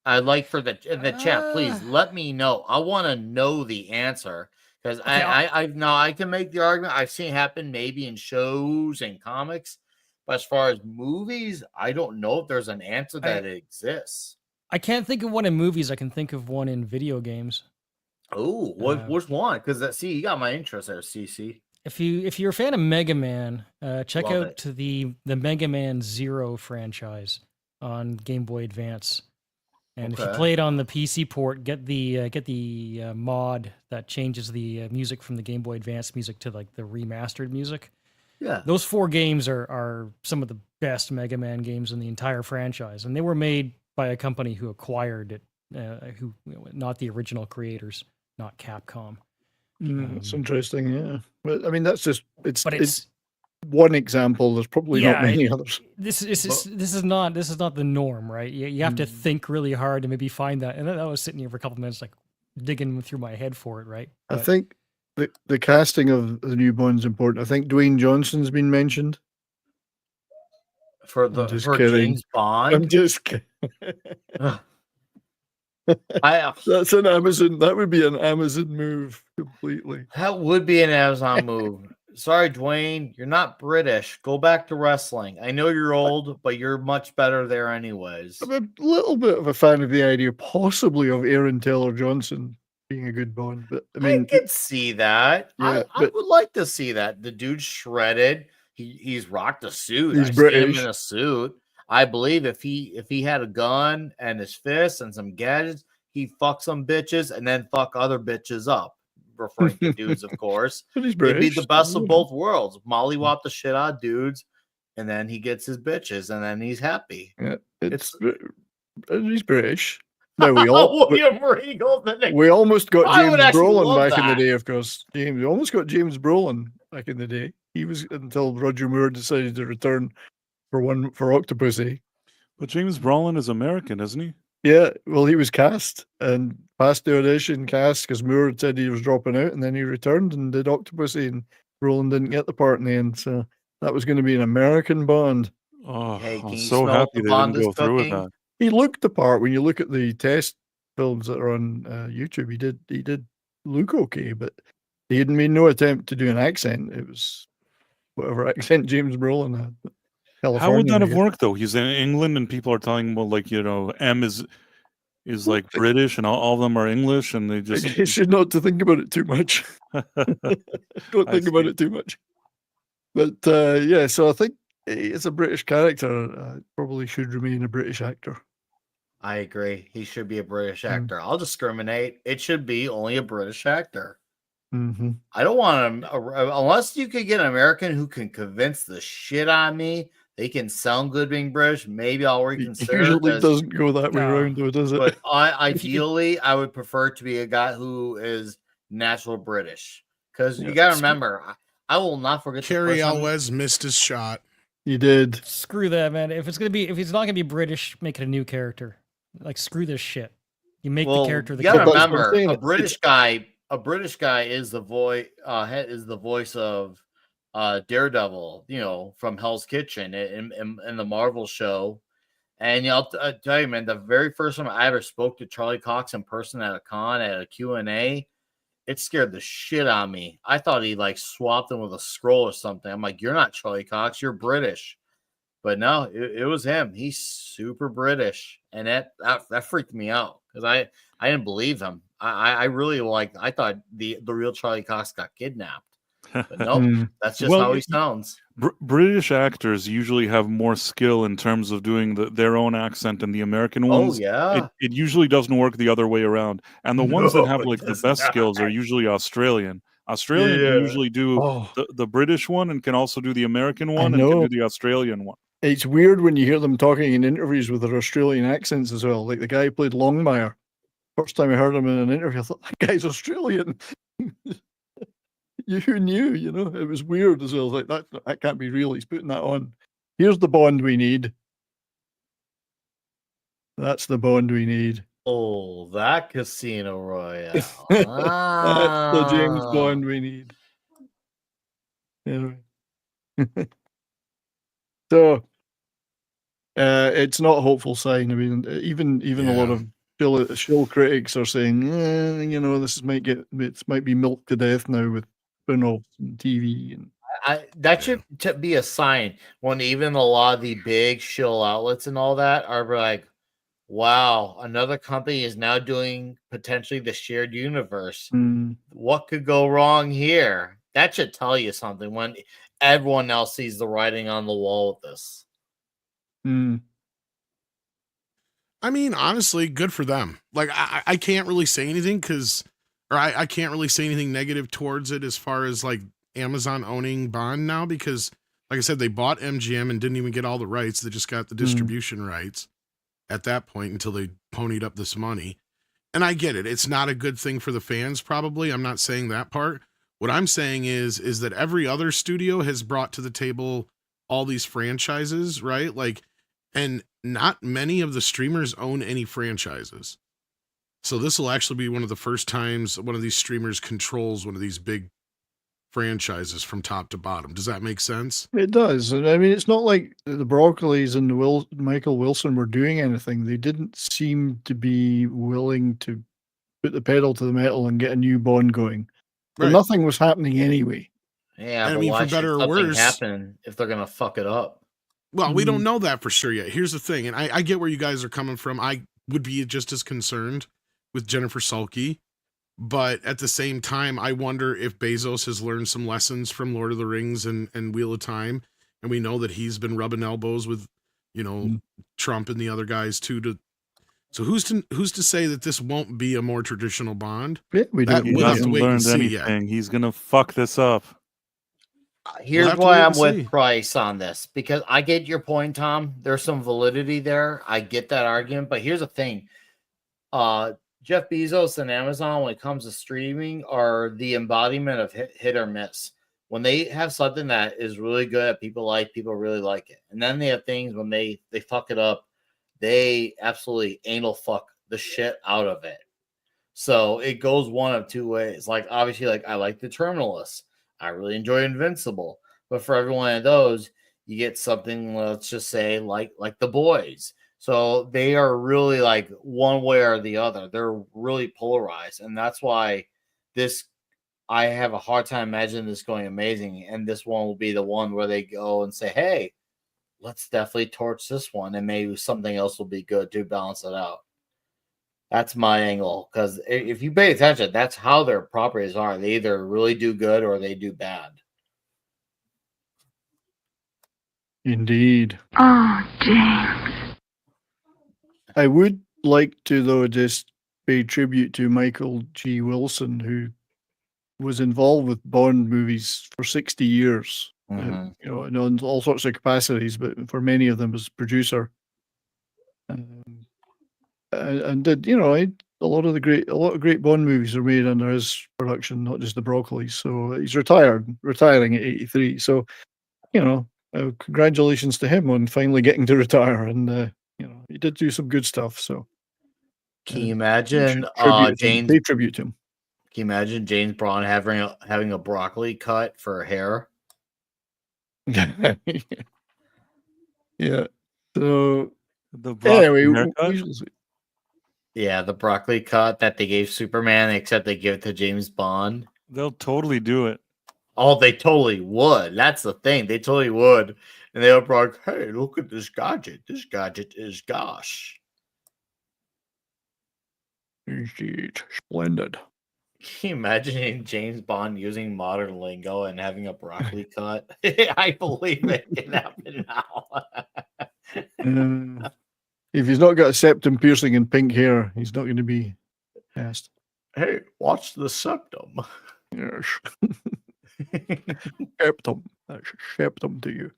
I'd like for in the chat, please let me know. I want to know the answer because I can make the argument. I've seen it happen maybe in shows and comics, but as far as movies, I don't know if there's an answer that exists. I can't think of one in movies. I can think of one in video games. Oh, which one? Because see, you got my interest there, CC. If you're a fan of Mega Man, check Love out the Mega Man Zero franchise on Game Boy Advance. And if you play it on the PC port, get the mod that changes the music from the Game Boy Advance music to like the remastered music. Yeah, those 4 games are some of the best Mega Man games in the entire franchise, and they were made by a company who acquired it, not the original creators, not Capcom. It's interesting, yeah. But I mean, that's just it's it's one example. There's probably not many others. This is not the norm, right? You have to think really hard to maybe find that. And I was sitting here for a couple of minutes, like digging through my head for it, right? I think the casting of the new Bond's important. I think Dwayne Johnson's been mentioned for James Bond. I'm just kidding. That's an Amazon. That would be an Amazon move completely. That would be an Amazon move. Sorry, Dwayne, you're not British. Go back to wrestling. I know you're old, but you're much better there anyways. I'm a little bit of a fan of the idea, possibly, of Aaron Taylor Johnson being a good Bond. But I mean, I could see that. Yeah, I would like to see that. The dude's shredded. He's rocked a suit. He's I see British. him in a suit. I believe if he had a gun and his fists and some gadgets, he'd fuck some bitches and then fuck other bitches up. Referring to dudes, of course. But he's It'd be British. the best of both worlds. Mollywop the shit out of dudes, and then he gets his bitches, and then he's happy. Yeah, he's British. No, we all William Regal. we almost got I would James actually Brolin love back in the that. day, of course. We almost got James Brolin back in the day. He was until Roger Moore decided to return for Octopussy. But James Brolin is American, isn't he? Yeah, well, he was cast and passed the audition cast because Moore had said he was dropping out, and then he returned and did Octopussy, and Brolin didn't get the part in the end. So that was going to be an American Bond. Oh, Hey, can I'm you so smell happy the they Bond didn't is go through with cooking? that. He looked the part. When you look at the test films that are on YouTube, he did look okay, but he had made no attempt to do an accent. It was whatever accent James Brolin had. How would that have Californian, worked though? He's in England and people are telling him, well, like, M is like British and all of them are English and they I just guess you're not to think about it too much. Don't I think about see. it too much. But yeah, so I think it's a British character. Probably should remain a British actor. I agree. He should be a British actor. I'll discriminate. It should be only a British actor. Mm-hmm. I don't want him unless you could get an American who can convince the shit out of me. They can sound good being British. Maybe I'll It reconsider. usually doesn't go that way No. around, though, does it? But ideally, I would prefer to be a guy who is natural British. Because you got to remember, I will not forget. Carrie the first time- Elwes missed his shot. You did. Screw that, man. If it's not gonna be British, make it a new character. Like screw this shit. You make the character the You gotta But that's what I'm remember, saying, a it's- British guy is the voice of Daredevil, from Hell's Kitchen in the Marvel show. And I'll tell you, man, the very first time I ever spoke to Charlie Cox in person at a con at a Q&A, it scared the shit out of me. I thought he like swapped him with a scroll or something. I'm like, you're not Charlie Cox, you're British. But no, it was him. He's super British, and that freaked me out because I didn't believe him. I really I thought the real Charlie Cox got kidnapped. But no, that's just Well, how he sounds. British actors usually have more skill in terms of doing their own accent than the American ones. Oh yeah, It usually doesn't work the other way around. And the ones that No, have it like the does best skills are not. usually Australian. Australian can Yeah. usually do Oh, the British one and can also do the American one and can know. do the Australian one. It's weird when you hear them talking in interviews with their Australian accents as well. Like the guy who played Longmire. First time I heard him in an interview, I thought that guy's Australian. You knew, you know, it was weird as well. Like that can't be real. He's putting that on. Here's the Bond we need. That's the Bond we need. Oh, that Casino Royale. That's the James Ah. Bond we need. Anyway. So it's not a hopeful sign. I mean, even a lot of shill critics are saying, you know, this might be milked to death now with spin-offs and TV and That should be a sign when even a lot of the big shill outlets and all that are like, wow, another company is now doing potentially the shared universe. What could go wrong here? That should tell you something when everyone else sees the writing on the wall with this. I mean, honestly, good for them. Like, I can't really say anything I can't really say anything negative towards it as far as like Amazon owning Bond now, because like I said, they bought MGM and didn't even get all the rights. They just got the distribution rights at that point until they ponied up this money. And I get it. It's not a good thing for the fans, probably. I'm not saying that part. What I'm saying is that every other studio has brought to the table all these franchises, right? Like, and not many of the streamers own any franchises. So this will actually be one of the first times one of these streamers controls one of these big franchises from top to bottom. Does that make sense? It does. And I mean, it's not like the Broccoli's and Michael Wilson were doing anything. They didn't seem to be willing to put the pedal to the metal and get a new Bond going. But nothing was happening anyway. Yeah, I but mean, why for better should or something worse, happen if they're gonna fuck it up? Well, we don't know that for sure yet. Here's the thing, and I get where you guys are coming from. I would be just as concerned with Jennifer Sulky, but at the same time, I wonder if Bezos has learned some lessons from Lord of the Rings and Wheel of Time, and we know that he's been rubbing elbows with, you know, Trump and the other guys too. So who's to say that this won't be a more traditional Bond? Yeah, we don't. He We'll have to hasn't wait and learned see. anything. He's gonna fuck this up. Here's have to why wait I'm and see. with Price on this, because I get your point, Tom. There's some validity there. I get that argument, but here's the thing. Jeff Bezos and Amazon, when it comes to streaming, are the embodiment of hit or miss. When they have something that is really good, people really like it. And then they have things when they fuck it up, they absolutely anal fuck the shit out of it. So it goes one of two ways. Like, obviously, like I like The Terminalist. I really enjoy Invincible. But for every one of those, you get something, let's just say, like The Boys. So they are really like one way or the other. They're really polarized. And that's why I have a hard time imagining this going amazing. And this one will be the one where they go and say, hey, let's definitely torch this one. And maybe something else will be good to balance it out. That's my angle. Because if you pay attention, that's how their properties are. They either really do good or they do bad. Indeed. Oh, James. I would like to, though, just pay tribute to Michael G. Wilson, who was involved with Bond movies for 60 years. You know, in all sorts of capacities, but for many of them as producer. And did, you know, a lot of great Bond movies are made under his production, not just the Broccoli's. So he's retiring at 83. So, you know, congratulations to him on finally getting to retire. And you know, he did do some good stuff. So, can you imagine James? Pay tribute to him. Can you imagine James Bond having a broccoli cut for hair? Yeah. So The anyway, yeah, the broccoli cut that they gave Superman, except they give it to James Bond. They'll totally do it. Oh, they totally would. That's the thing. They totally would. And they would be like, hey, look at this gadget. This gadget is gosh. Indeed. Splendid. Can you imagine James Bond using modern lingo and having a broccoli cut? I believe it can happen now. If he's not got a septum piercing and pink hair, he's not going to be asked. Hey, watch the septum. Yes. Septum. That's septum to you.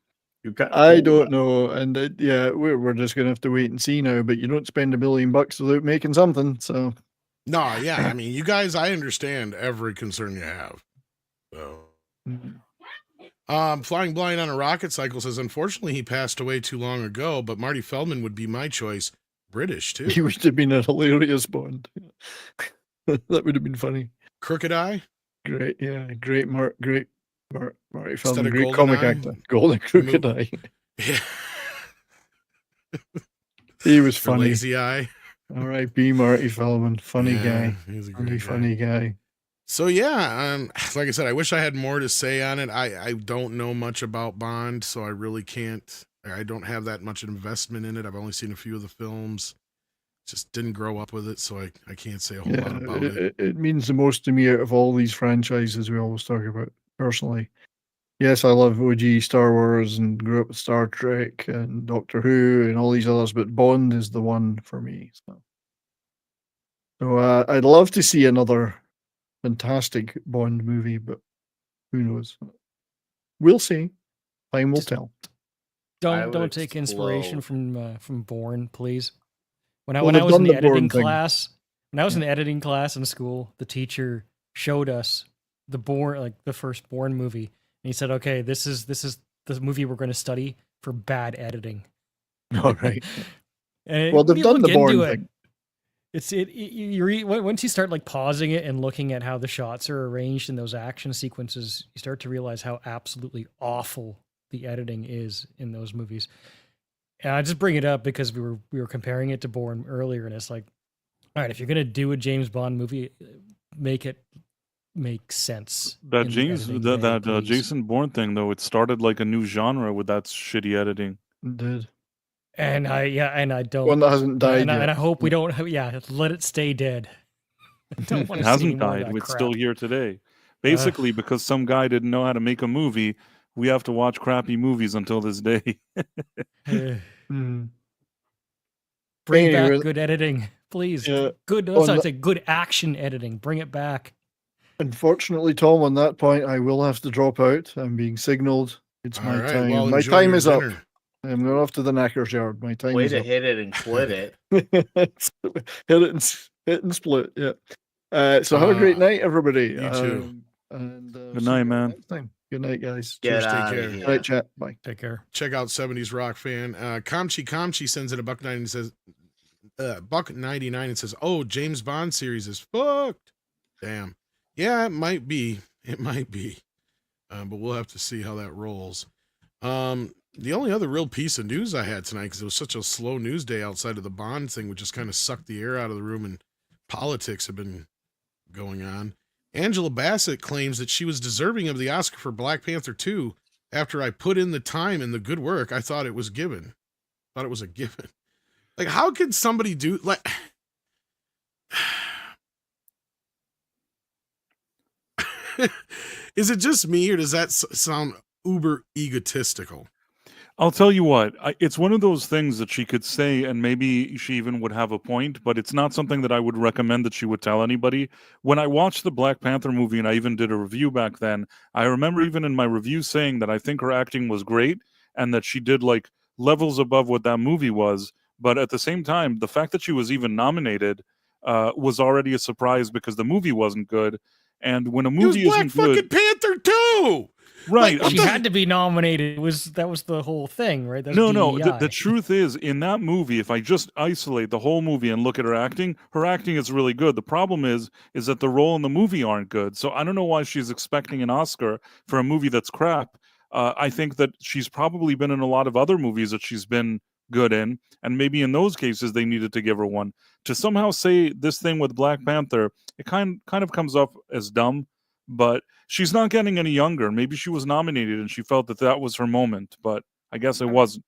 You got I don't know, and yeah, we're just gonna have to wait and see now. But you don't spend $1 billion without making something. So No, yeah. I mean, you guys, I understand every concern you have. So, Flying Blind on a Rocket Cycle says, unfortunately, he passed away too long ago, but Marty Feldman would be my choice. British, he too. would have been a hilarious Bond. That would have been funny. Crooked Eye? Great, yeah, great Marty Instead Feldman, of great comic Goldeneye? actor. Golden Crooked Eye. Yeah. He was Or funny. Lazy Eye? R.I.P. Marty Feldman, funny Yeah, guy, He's a really great guy. funny guy. So yeah, like I said, I wish I had more to say on it. I don't know much about Bond, so I really can't. I don't have that much investment in it. I've only seen a few of the films. Just didn't grow up with it, so I can't say a whole lot about it. It means the most to me out of all these franchises we always talk about. Personally, yes, I love OG Star Wars and grew up with Star Trek and Doctor Who and all these others, but Bond is the one for me. So I'd love to see another fantastic Bond movie, but who knows? We'll see. Time will Just- tell. I would Don't take inspiration explode. from Bourne, please. When I Well, when I they've was in done the the Bourne editing thing. class, when I was in the editing class in school, the teacher showed us the Bourne, like the first Bourne movie, and he said, "Okay, this is the movie we're going to study for bad editing." All right. And Well, when they've you done look the Bourne into it, thing. once you start like pausing it and looking at how the shots are arranged in those action sequences, you start to realize how absolutely awful the editing is in those movies. And I just bring it up because we were comparing it to Bourne earlier, and it's like, all right, if you're gonna do a James Bond movie, make it make sense. That in the James, editing bay, that please. Jason Bourne thing though, it started like a new genre with that shitty editing. It did. And I don't. One that hasn't died and yet. I hope we don't. Yeah, let it stay dead. I don't want It to see any hasn't more of died. that It's crap. still here today. Basically, because some guy didn't know how to make a movie, we have to watch crappy movies until this day. Mm. Bring Anyway, back good editing, please. yeah, Good. on Let's not the- say good action editing. Bring it back. Unfortunately, Tom, on that point, I will have to drop out. I'm being signaled. It's All my right, time. well, My enjoy time your is up. dinner. I'm going off to the knacker's yard. My time Way is to up. hit it and quit it. hit and split. Yeah. So have a great night, everybody. you too. And Good see night, you man. next time. Good night, guys. Get Cheers, take out care. of Good here. night, chat. Bye. Take care. Check out 70s Rock Fan. Kamchi sends in a $1.90 and says, $1.99 and says, "Oh, James Bond series is fucked." Damn. Yeah, it might be. It might be. But we'll have to see how that rolls. The only other real piece of news I had tonight, because it was such a slow news day outside of the Bond thing, which just kind of sucked the air out of the room, and politics have been going on. Angela Bassett claims that she was deserving of the Oscar for Black Panther 2 after I put in the time and the good work. I thought it was given. Thought it was a given. Like, how could somebody do like? Is it just me, or does that sound uber egotistical? I'll tell you what, it's one of those things that she could say, and maybe she even would have a point, but it's not something that I would recommend that she would tell anybody. When I watched the Black Panther movie, and I even did a review back then, I remember even in my review saying that I think her acting was great, and that she did like levels above what that movie was. But at the same time, the fact that she was even nominated was already a surprise because the movie wasn't good. And when a It was movie Black isn't good, fucking Panther 2. right? Like, She had to be nominated. That was the whole thing, right? That's No. The DEI. truth is, in that movie, if I just isolate the whole movie and look at her acting is really good. The problem is that the role in the movie aren't good. So I don't know why she's expecting an Oscar for a movie that's crap. I think that she's probably been in a lot of other movies that she's been good in, and maybe in those cases they needed to give her one. To somehow say this thing with Black Panther, it kind of comes up as dumb. But she's not getting any younger. Maybe she was nominated and she felt that was her moment, but I guess it wasn't.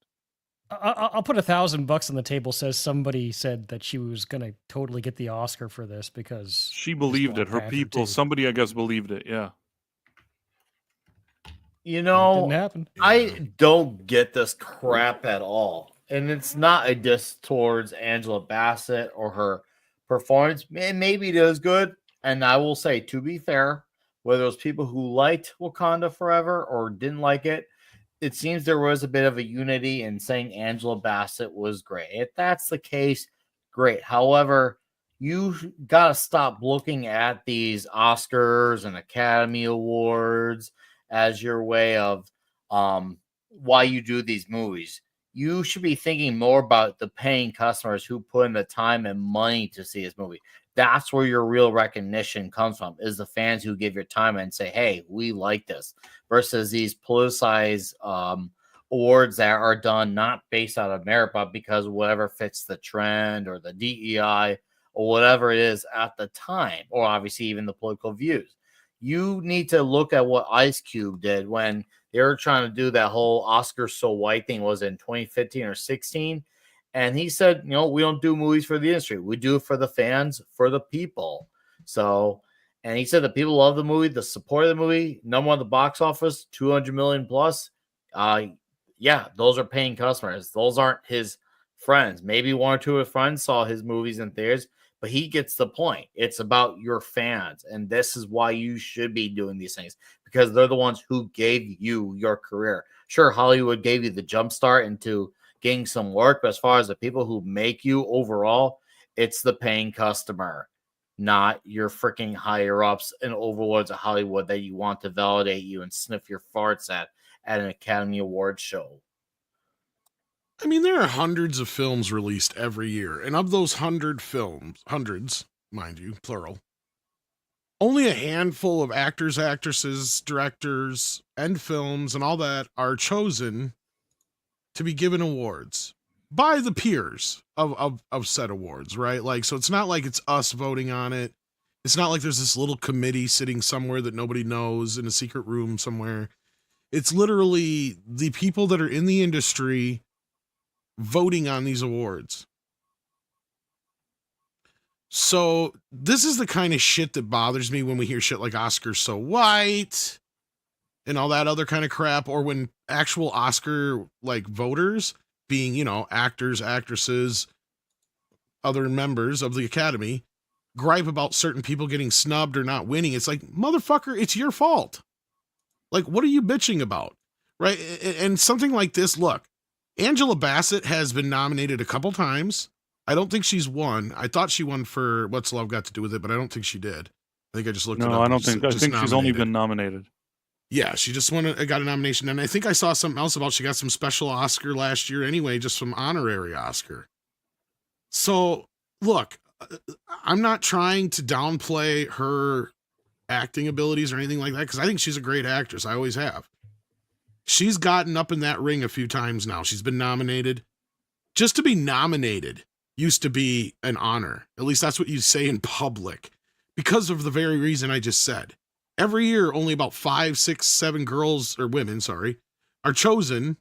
I'll put $1,000 on the table. Says somebody said that she was gonna totally get the Oscar for this because She believed Black it. Her Panther people, 2. somebody I guess believed it. Yeah. You Didn't know, happen. I don't get this crap at all. And it's not a diss towards Angela Bassett or her performance. Maybe it is good. And I will say, to be fair, whether those people who liked Wakanda Forever or didn't like it, it seems there was a bit of a unity in saying Angela Bassett was great. If that's the case, great. However, you got to stop looking at these Oscars and Academy Awards as your way of why you do these movies. You should be thinking more about the paying customers who put in the time and money to see this movie. That's where your real recognition comes from, is the fans who give your time and say, hey, we like this, versus these politicized awards that are done not based out of merit, but because whatever fits the trend or the DEI or whatever it is at the time, or obviously even the political views. You need to look at what Ice Cube did when they were trying to do that whole Oscar So White thing, was in 2015 or 16. And he said, we don't do movies for the industry. We do it for the fans, for the people. So, and he said the people love the movie, the support of the movie, number one at the box office, 200 million plus. Yeah, those are paying customers. Those aren't his friends. Maybe one or two of his friends saw his movies in theaters, but he gets the point. It's about your fans. And this is why you should be doing these things, because they're the ones who gave you your career. Sure, Hollywood gave you the jump start into getting some work, but as far as the people who make you overall, it's the paying customer, not your freaking higher ups and overlords of Hollywood that you want to validate you and sniff your farts at an Academy Award show. I mean, there are hundreds of films released every year, and of those hundreds, mind you, plural, only a handful of actors, actresses, directors, and films and all that are chosen to be given awards by the peers of said awards, right? Like, so it's not like it's us voting on it. It's not like there's this little committee sitting somewhere that nobody knows in a secret room somewhere. It's literally the people that are in the industry voting on these awards. So this is the kind of shit that bothers me when we hear shit like Oscars So White and all that other kind of crap, or when actual Oscar like voters, being, actors, actresses, other members of the Academy, gripe about certain people getting snubbed or not winning. It's like, motherfucker, it's your fault. Like, what are you bitching about? Right? And something like this, look, Angela Bassett has been nominated a couple times. I don't think she's won. I thought she won for What's Love Got to Do with It, but I don't think she did. I think I just looked it up. No, I don't think. I think she's only been nominated. Yeah, she just got a nomination. And I think I saw something else about she got some special Oscar last year anyway, just some honorary Oscar. So, look, I'm not trying to downplay her acting abilities or anything like that, because I think she's a great actress. I always have. She's gotten up in that ring a few times now. She's been nominated. Just to be nominated used to be an honor. At least that's what you say in public, because of the very reason I just said. Every year, only about 5, 6, 7 girls or women, are chosen,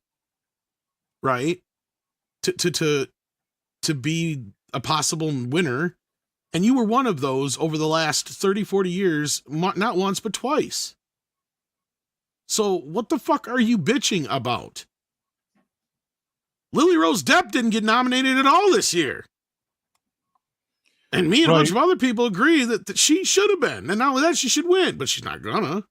right, to be a possible winner. And you were one of those over the last 30, 40 years, not once, but twice. So what the fuck are you bitching about? Lily Rose Depp didn't get nominated at all this year. And me and a bunch of other people agree that she should have been. And not only that, she should win, but she's not gonna.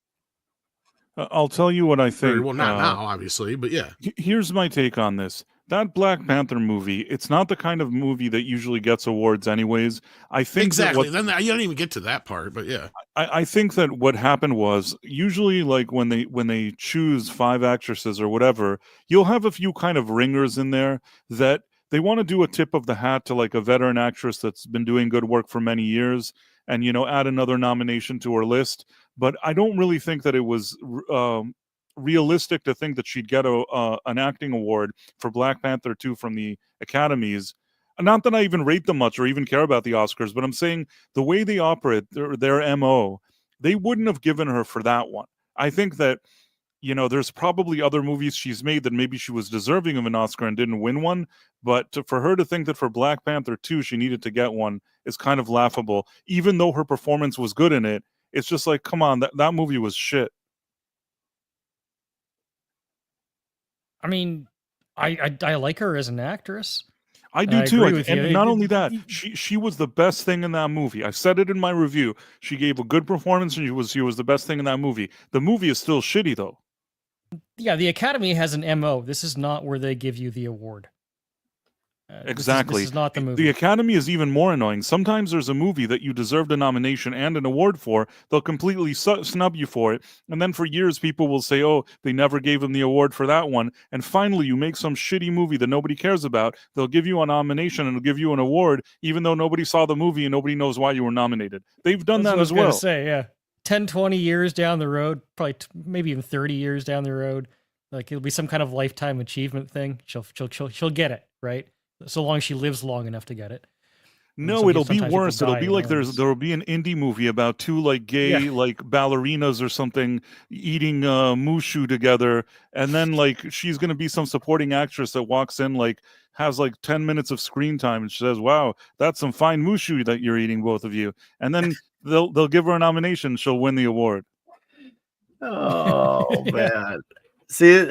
I'll tell you what I think. Well, not now, obviously, but yeah. Here's my take on this. That Black Panther movie, it's not the kind of movie that usually gets awards anyways. I think exactly. Then you don't even get to that part, but yeah. I think that what happened was, usually like when they choose 5 actresses or whatever, you'll have a few kind of ringers in there that they want to do a tip of the hat to like a veteran actress that's been doing good work for many years and, add another nomination to her list. But I don't really think that it was realistic to think that she'd get an acting award for Black Panther 2 from the Academies. Not that I even rate them much or even care about the Oscars, but I'm saying the way they operate, their MO, they wouldn't have given her for that one. I think that, there's probably other movies she's made that maybe she was deserving of an Oscar and didn't win one, but for her to think that for Black Panther 2 she needed to get one is kind of laughable. Even though her performance was good in it, it's just like, come on, that movie was shit. I mean, I like her as an actress. I do too. And not only that, she was the best thing in that movie. I said it in my review. She gave a good performance and she was the best thing in that movie. The movie is still shitty though. Yeah, the Academy has an MO. This is not where they give you the award. Exactly. This is not the The movie. Academy is even more annoying. Sometimes there's a movie that you deserved a nomination and an award for. They'll completely snub you for it. And then for years, people will say, oh, they never gave them the award for that one. And finally, you make some shitty movie that nobody cares about. They'll give you a nomination and they'll give you an award, even though nobody saw the movie and nobody knows why you were nominated. They've done That's that what I was as gonna well. say, yeah. 10, 20 years down the road, probably maybe even 30 years down the road, like it'll be some kind of lifetime achievement thing. She'll get it, right? So long as she lives long enough to get it. No, it'll be sometimes people worse. It'll die be in like illness. there'll be an indie movie about two like gay Yeah. like ballerinas or something eating mushu together, and then like she's gonna be some supporting actress that walks in like has like 10 minutes of screen time and she says, "Wow, that's some fine mushu that you're eating, both of you," and then they'll give her a nomination. She'll win the award. Oh Yeah. man. See,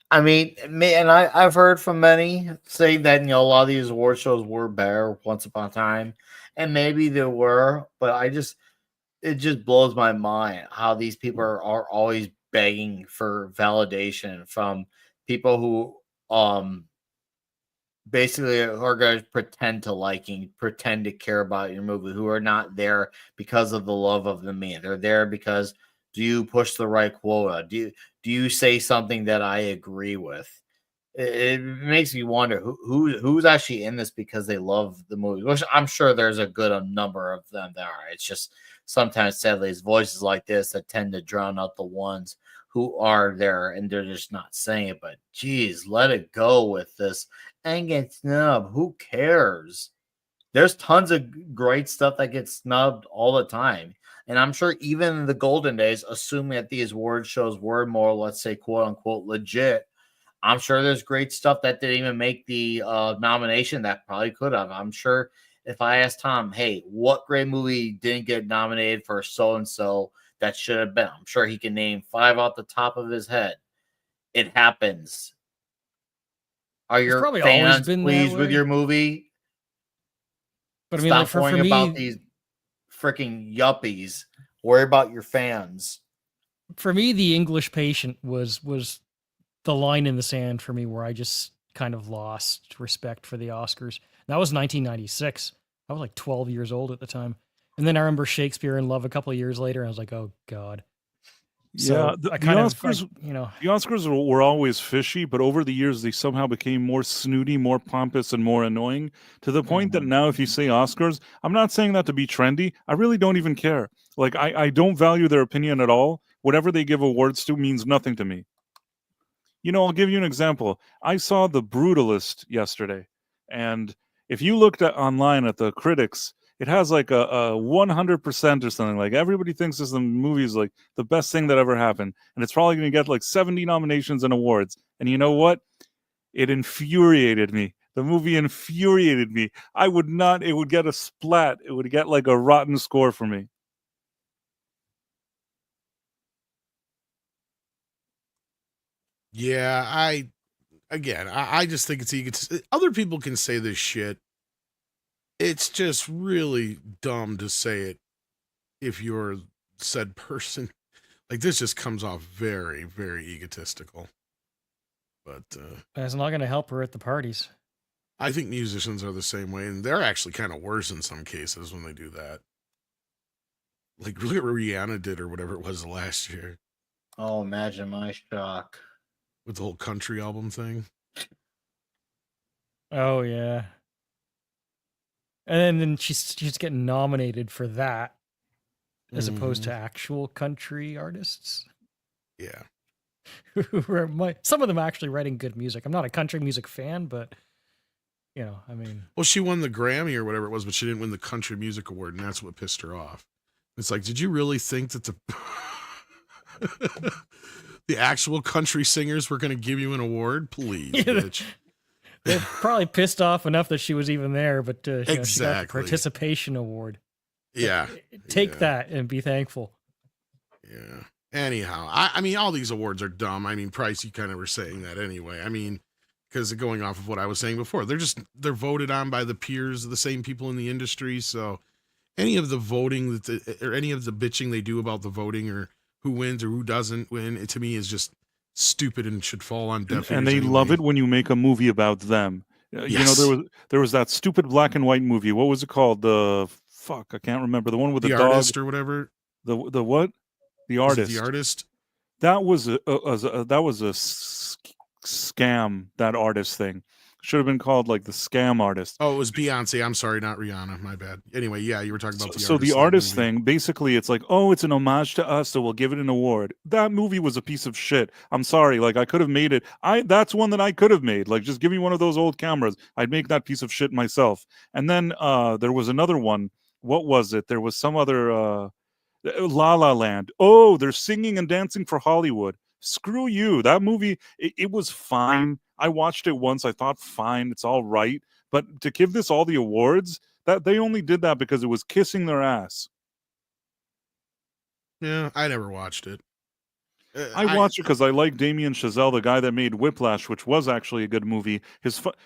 I mean, and I've heard from many saying that a lot of these award shows were better once upon a time, and maybe they were, but it just blows my mind how these people are always begging for validation from people who basically are going to pretend to pretend to care about your movie, who are not there because of the love of the man. They're there because, do you push the right quota? Do you say something that I agree with? It makes me wonder who's actually in this because they love the movie, which I'm sure there's a good number of them that are. It's just sometimes, sadly, it's voices like this that tend to drown out the ones who are there and they're just not saying it. But geez, let it go with this and get snubbed. Who cares? There's tons of great stuff that gets snubbed all the time. And I'm sure even in the golden days, assuming that these award shows were more, let's say, quote unquote, legit, I'm sure there's great stuff that didn't even make the nomination that probably could have. I'm sure if I asked Tom, hey, what great movie didn't get nominated for so and so that should have been, I'm sure he can name 5 off the top of his head. It happens. Are your probably always fans been that pleased with way. your movie? But I mean, Stop like for worrying about me, these freaking yuppies. Worry about your fans. for me, The English Patient was the line in the sand for me where I just kind of lost respect for the Oscars. That was 1996. I was like 12 years old at the time. And then I remember Shakespeare in Love a couple of years later, and I was like, oh God. So Yeah, I the kind of, Oscars, like, you know, the Oscars were always fishy, but over the years they somehow became more snooty, more pompous, and more annoying to the point that now if you say Oscars, I'm not saying that to be trendy. I really don't even care. Like I don't value their opinion at all. Whatever they give awards to means nothing to me. You know, I'll give you an example. I saw The Brutalist yesterday, and if you looked at online at the critics, it has like a 100% or something. Like everybody thinks this movie is like the best thing that ever happened, and it's probably going to get like 70 nominations and awards. And you know what? It infuriated me. The movie infuriated me. I would not. It would get a splat. It would get like a rotten score for me. Yeah, I just think it's egotist. Other people can say this shit. It's just really dumb to say it if you're said person. Like this just comes off very, very egotistical. But it's not going to help her at the parties. I think musicians are the same way, and they're actually kind of worse in some cases when they do that. Like look at what Rihanna did or whatever it was last year Oh, imagine my shock. with the whole country album thing. Oh yeah. And then she's getting nominated for that as opposed to actual country artists. Yeah. Who are some of them actually writing good music. I'm not a country music fan, but you know, I mean, Well, she won the Grammy or whatever it was, but she didn't win the Country Music Award, and that's what pissed her off. It's like, did you really think that the actual country singers were going to give you an award? Please, Yeah, bitch. they're probably pissed off enough that she was even there, but you know, she got the Exactly. participation award. Yeah. Take Yeah. that and be thankful. Yeah. Anyhow, I mean, all these awards are dumb. I mean, Price, you kind of were saying that anyway. I mean, because going off of what I was saying before, they're voted on by the peers of the same people in the industry. So any of the voting or any of the bitching they do about the voting or who wins or who doesn't win, it to me is just stupid and should fall on deaf And ears. they love anyway. it when you make a movie about them. You know, Yes. there was that stupid black and white movie. What was it called? The fuck, I can't remember. The one with The the dog. Artist or whatever. The what? The Was it Artist. The Artist. That was a scam. That Artist thing should have been called like the Scam Artist. Oh, it was Beyonce. I'm sorry, not Rihanna. My bad. Anyway, yeah, you were talking about So the that Artist movie. thing, basically, it's like, oh, it's an homage to us, so we'll give it an award. That movie was a piece of shit. I'm sorry, like I could have made it. That's one that I could have made. Like, just give me one of those old cameras. I'd make that piece of shit myself. And then there was another one. What was it? There was some other La La Land. Oh, they're singing and dancing for Hollywood. Screw you. That movie, it was fine. I watched it once. I thought, fine, it's all right. But to give this all the awards, that they only did that because it was kissing their ass. Yeah, I never watched it. I watched it because I like Damien Chazelle, the guy that made Whiplash, which was actually a good movie.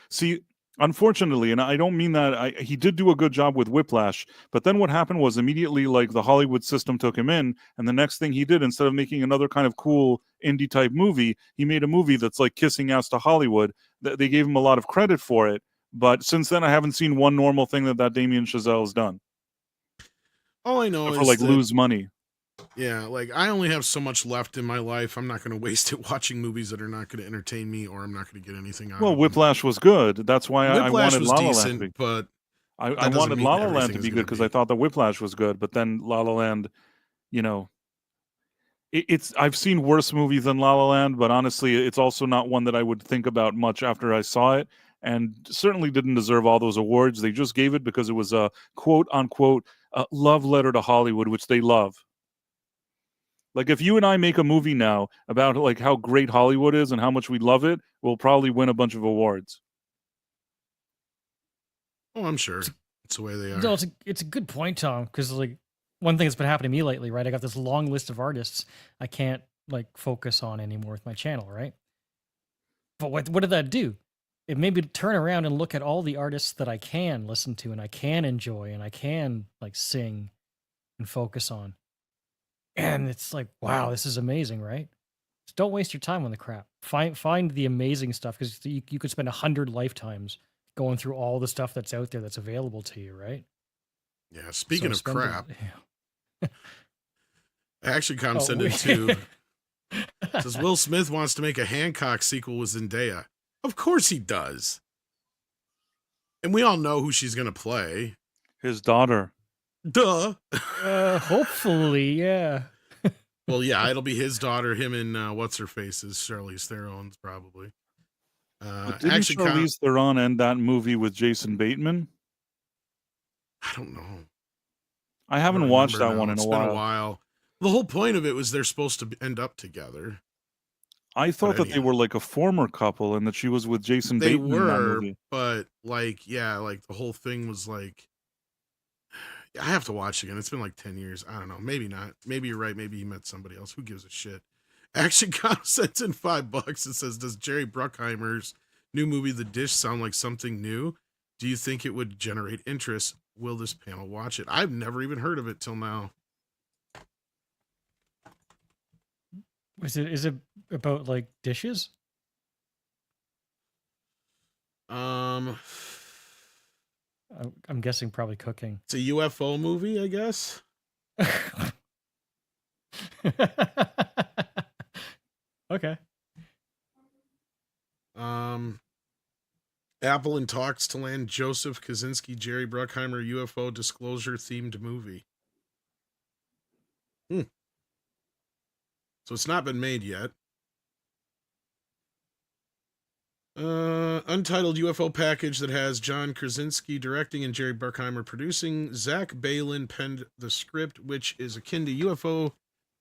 See, unfortunately, and I don't mean that, he did do a good job with Whiplash, but then what happened was immediately, like, the Hollywood system took him in, and the next thing he did, instead of making another kind of cool indie type movie, he made a movie that's like kissing ass to Hollywood. They gave him a lot of credit for it, but since then I haven't seen one normal thing that Damien Chazelle has done. All I know For is like that, lose money. yeah, like I only have so much left in my life. I'm not going to waste it watching movies that are not going to entertain me, or I'm not going to get anything out Well, of them. Whiplash was good. That's why I Whiplash wanted was La La Land decent, to be. but I doesn't wanted mean La La Land everything to is be gonna good because be. I thought the Whiplash was good, but then La La Land, you know, it's I've seen worse movies than La La Land, but honestly, it's also not one that I would think about much after I saw it, and certainly didn't deserve all those awards. They just gave it because it was a quote unquote love letter to Hollywood, which they love. Like if you and I make a movie now about like how great Hollywood is and how much we love it, we'll probably win a bunch of awards. Oh, I'm sure it's the way they are. No, it's a good point, Tom, because like one thing that's been happening to me lately, right? I got this long list of artists I can't like focus on anymore with my channel, right? But what did that do? It made me turn around and look at all the artists that I can listen to and I can enjoy and I can like sing and focus on. And it's like, wow, this is amazing, right? Just don't waste your time on the crap. Find the amazing stuff because you could spend 100 lifetimes going through all the stuff that's out there that's available to you, right? Yeah. Speaking So of spend it- crap, Action Com Oh, sent in too. Says Will Smith wants to make a Hancock sequel with Zendaya. Of course he does. And we all know who she's going to play. His daughter. Duh. Hopefully, yeah. Well, yeah, it'll be his daughter, him and what's her face is Charlize Theron's probably. But didn't Action Com, Charlize Theron end that movie with Jason Bateman? I don't know. I I haven't don't watched remember that now. one in It's a been while. The whole point of it was they're supposed to end up together. I thought that they anyhow. were like a former couple and that she was with Jason They Bateman in that were, movie. but like, yeah, like the whole thing was like, I have to watch it again. It's been like 10 years. I don't know. Maybe not. Maybe you're right. Maybe he met somebody else. Who gives a shit? Action Com sends in $5. It says, does Jerry Bruckheimer's new movie, The Dish, sound like something new? Do you think it would generate interest? Will this panel watch it? I've never even heard of it till now. Is it about like dishes? Um, I'm guessing probably cooking. it's a UFO movie, I guess. Okay. Apple in talks to land Joseph Kaczynski, Jerry Bruckheimer UFO disclosure themed movie. So it's not been made yet. Untitled UFO package that has John Krasinski directing and Jerry Bruckheimer producing. Zach Balin penned the script, which is akin to UFO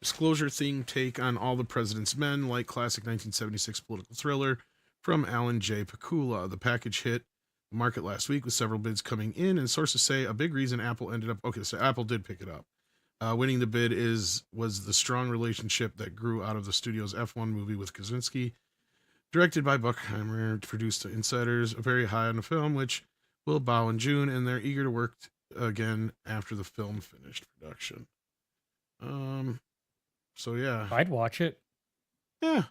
disclosure theme take on All the President's Men, like classic 1976 political thriller from Alan J. Pakula. The package hit the market last week with several bids coming in, and sources say a big reason Apple ended up... Okay, so Apple did pick it up. Winning the bid was the strong relationship that grew out of the studio's F1 movie with Kaczynski, directed by Bruckheimer, produced to insiders, very high on the film, which will bow in June, and they're eager to work again after the film finished production. So yeah, I'd watch it. yeah.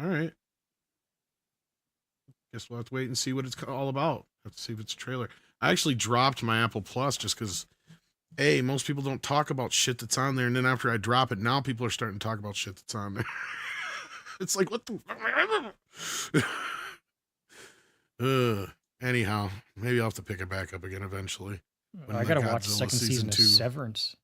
All right. Guess we'll have to wait and see what it's all about. Have to see if it's a trailer. I actually dropped my Apple Plus just because, most people don't talk about shit that's on there, and then after I drop it, now people are starting to talk about shit that's on there. It's like, what the? Anyhow, maybe I'll have to pick it back up again eventually. when I the gotta watch the Godzilla second season of 2. Severance.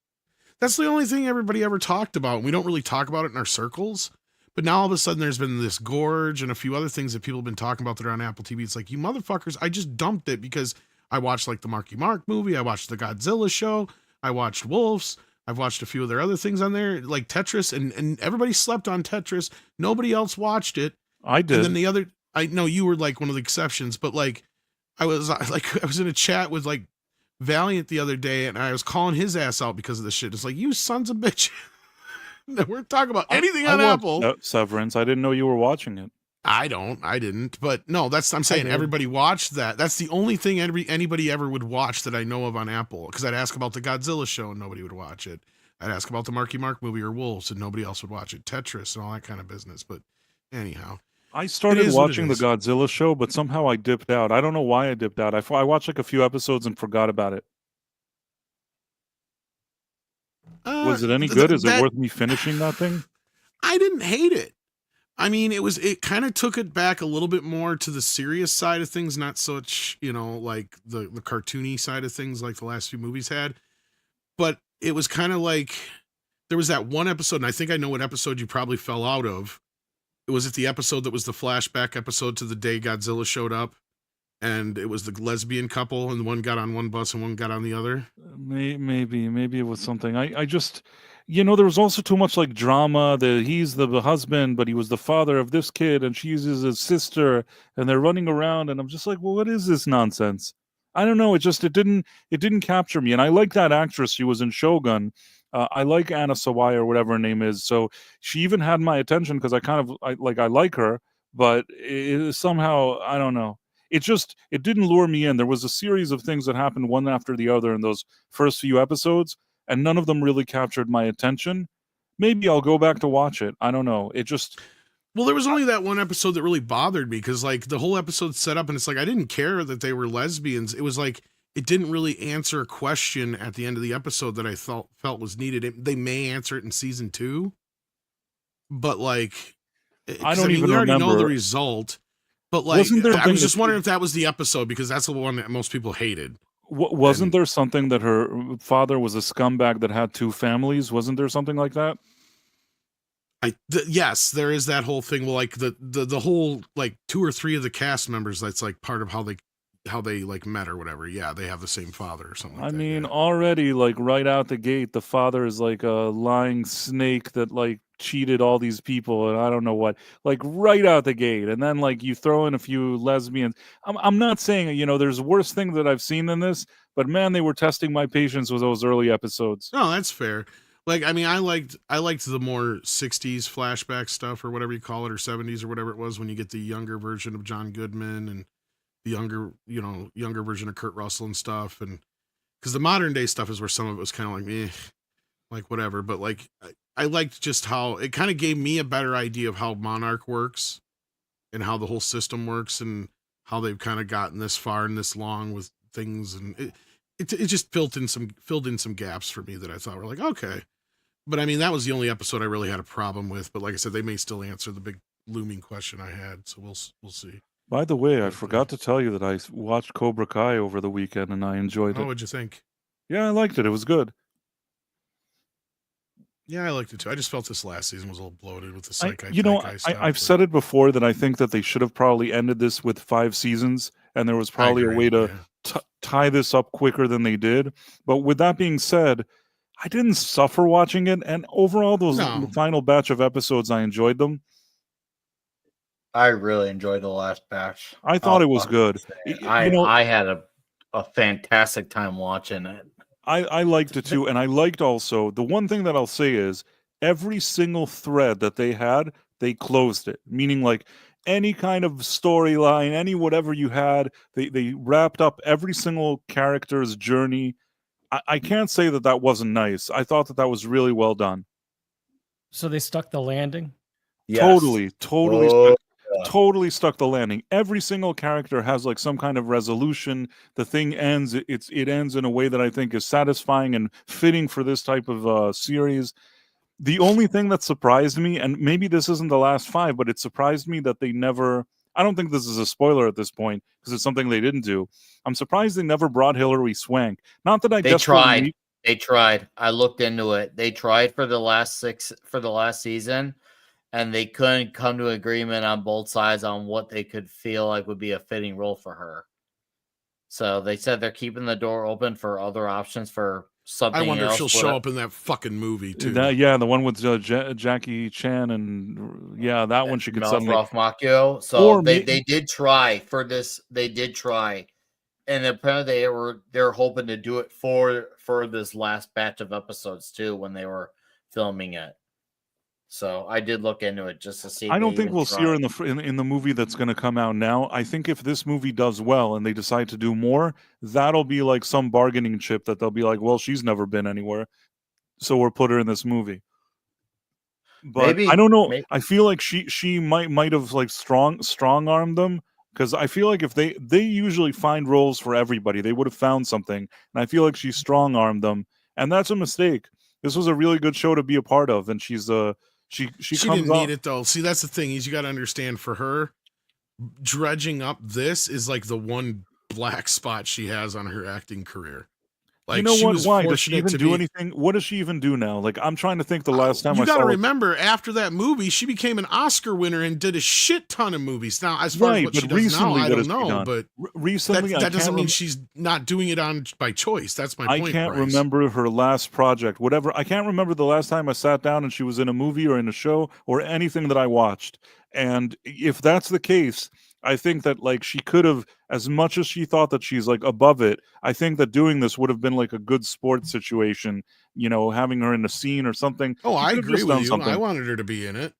That's the only thing everybody ever talked about. We don't really talk about it in our circles. But now all of a sudden there's been this Gorge and a few other things that people have been talking about that are on Apple TV. It's like, you motherfuckers, I just dumped it because I watched like the Marky Mark movie. I watched the Godzilla show. I watched Wolves. I've watched a few of their other things on there, like Tetris, and everybody slept on Tetris. Nobody else watched it. I did. And then the other, I know you were like one of the exceptions, but like I was in a chat with like Valiant the other day, and I was calling his ass out because of this shit. It's like, you sons of bitch. We're talking about anything on Apple. Severance. I didn't know you were watching it. I didn't, but no, I'm saying everybody watched that. That's the only thing anybody ever would watch that I know of on Apple. Because I'd ask about the Godzilla show and nobody would watch it. I'd ask about the Marky Mark movie or Wolves and nobody else would watch it. Tetris and all that kind of business. But anyhow, I started watching the Godzilla show, but somehow I dipped out. I don't know why I dipped out. I watched like a few episodes and forgot about it. Was it any good? Is it worth me finishing that thing? I didn't hate it. I mean, it kind of took it back a little bit more to the serious side of things, not such, like the cartoony side of things like the last few movies had. But it was kind of like, there was that one episode, and I think I know what episode you probably fell out of. Was it the episode that was the flashback episode to the day Godzilla showed up? And it was the lesbian couple, and one got on one bus and one got on the other? Maybe it was something. I just... there was also too much like drama that he's the husband, but he was the father of this kid and she's his sister and they're running around. And I'm just like, well, what is this nonsense? I don't know. It didn't capture me. And I like that actress. She was in Shogun. I like Anna Sawai or whatever her name is. So she even had my attention because I like her, but it somehow, I don't know. It didn't lure me in. There was a series of things that happened one after the other in those first few episodes, and none of them really captured my attention. Maybe I'll go back to watch it. I don't know. Well, there was only that one episode that really bothered me because like the whole episode's set up and it's like, I didn't care that they were lesbians. It was like, it didn't really answer a question at the end of the episode that I felt was needed. They may answer it in season 2, but like, I don't even we already remember. know the result. But like, I was just wondering if that was the episode because that's the one that most people hated. Wasn't there something that her father was a scumbag that had 2 families? Wasn't there something like that? Yes, there is that whole thing. Well, like the whole like 2 or 3 of the cast members. That's like part of how they like met or whatever. Yeah, they have the same father or something. I mean, already like right out the gate, the father is like a lying snake that like cheated all these people and I don't know what, like right out the gate. And then like you throw in a few lesbians. I'm not saying, there's worse thing that I've seen than this, but man, they were testing my patience with those early episodes. No, that's fair. Like, I mean, I liked the more 60s flashback stuff or whatever you call it, or 70s or whatever it was, when you get the younger version of John Goodman and the younger version of Kurt Russell and stuff. And because the modern day stuff is where some of it was kind of like, like whatever. But like, I liked just how it kind of gave me a better idea of how Monarch works and how the whole system works and how they've kind of gotten this far and this long with things. And it just filled in some gaps for me that I thought were like, okay. But I mean, that was the only episode I really had a problem with. But like I said, they may still answer the big looming question I had. So we'll see. By the way, I forgot to tell you that I watched Cobra Kai over the weekend and I enjoyed it. What'd you think? Yeah, I liked it. It was good. Yeah, I liked it too. I just felt this last season was a little bloated with the Psych. I've said it before that I think that they should have probably ended this with 5 seasons, and there was probably a way to tie this up quicker than they did. But with that being said, I didn't suffer watching it, and overall, the final batch of episodes, I enjoyed them. I really enjoyed the last batch. I thought it was good. I had a fantastic time watching it. I liked it too, and I liked also, the one thing that I'll say is, every single thread that they had, they closed it. Meaning like, any kind of storyline, any whatever you had, they wrapped up every single character's journey. I can't say that wasn't nice. I thought that was really well done. So they stuck the landing? Yes. Totally Oh, yeah. totally stuck the landing. Every single character has like some kind of resolution. The thing ends. It ends in a way that I think is satisfying and fitting for this type of series. The only thing that surprised me, and maybe this isn't the last 5, but it surprised me that they never. I don't think this is a spoiler at this point because it's something they didn't do. I'm surprised they never brought Hilary Swank. Not that I They desperately tried. need. They tried. I looked into it. They tried for the last season, and they couldn't come to agreement on both sides on what they could feel like would be a fitting role for her. So they said they're keeping the door open for other options for something I wonder if else. she'll show up in that fucking movie too. Yeah, the one with Jackie Chan and yeah, that one she could suddenly. Ralph Macchio. So Or they may- did try for this. They did try, and apparently they're hoping to do it for this last batch of episodes too when they were filming it. So I did look into it just to see. I if don't they think even we'll see her tried. in the movie that's going to come out now. I think if this movie does well and they decide to do more, that'll be like some bargaining chip that they'll be like, well, she's never been anywhere, so we'll put her in this movie. But Maybe I don't know. may- I feel like she might have like strong armed them because I feel like if they usually find roles for everybody, they would have found something, and I feel like she strong armed them, and that's a mistake. This was a really good show to be a part of, and she's she comes didn't off. need it though. See, that's the thing is you got to understand for her, dredging up this is like the one black spot she has on her acting career. Like, You know she what? was Why does she fortunate even to do be- anything? What does she even do now? Like, I'm trying to think. The last time you I got saw to her, remember, after that movie, she became an Oscar winner and did a shit ton of movies. Now, as far as Right, what she but does now, recently, I what don't has she know. done? But recently, that I doesn't can't mean she's not doing it on by choice. That's my I point. can't Bryce. remember her last project. Whatever. I can't remember the last time I sat down and she was in a movie or in a show or anything that I watched. And if that's the case, I think that like she could have, as much as she thought that she's like above it, I think that doing this would have been like a good sports situation, you know, having her in a scene or something. Oh, She I could have agree just with done you. something. I wanted her to be in it.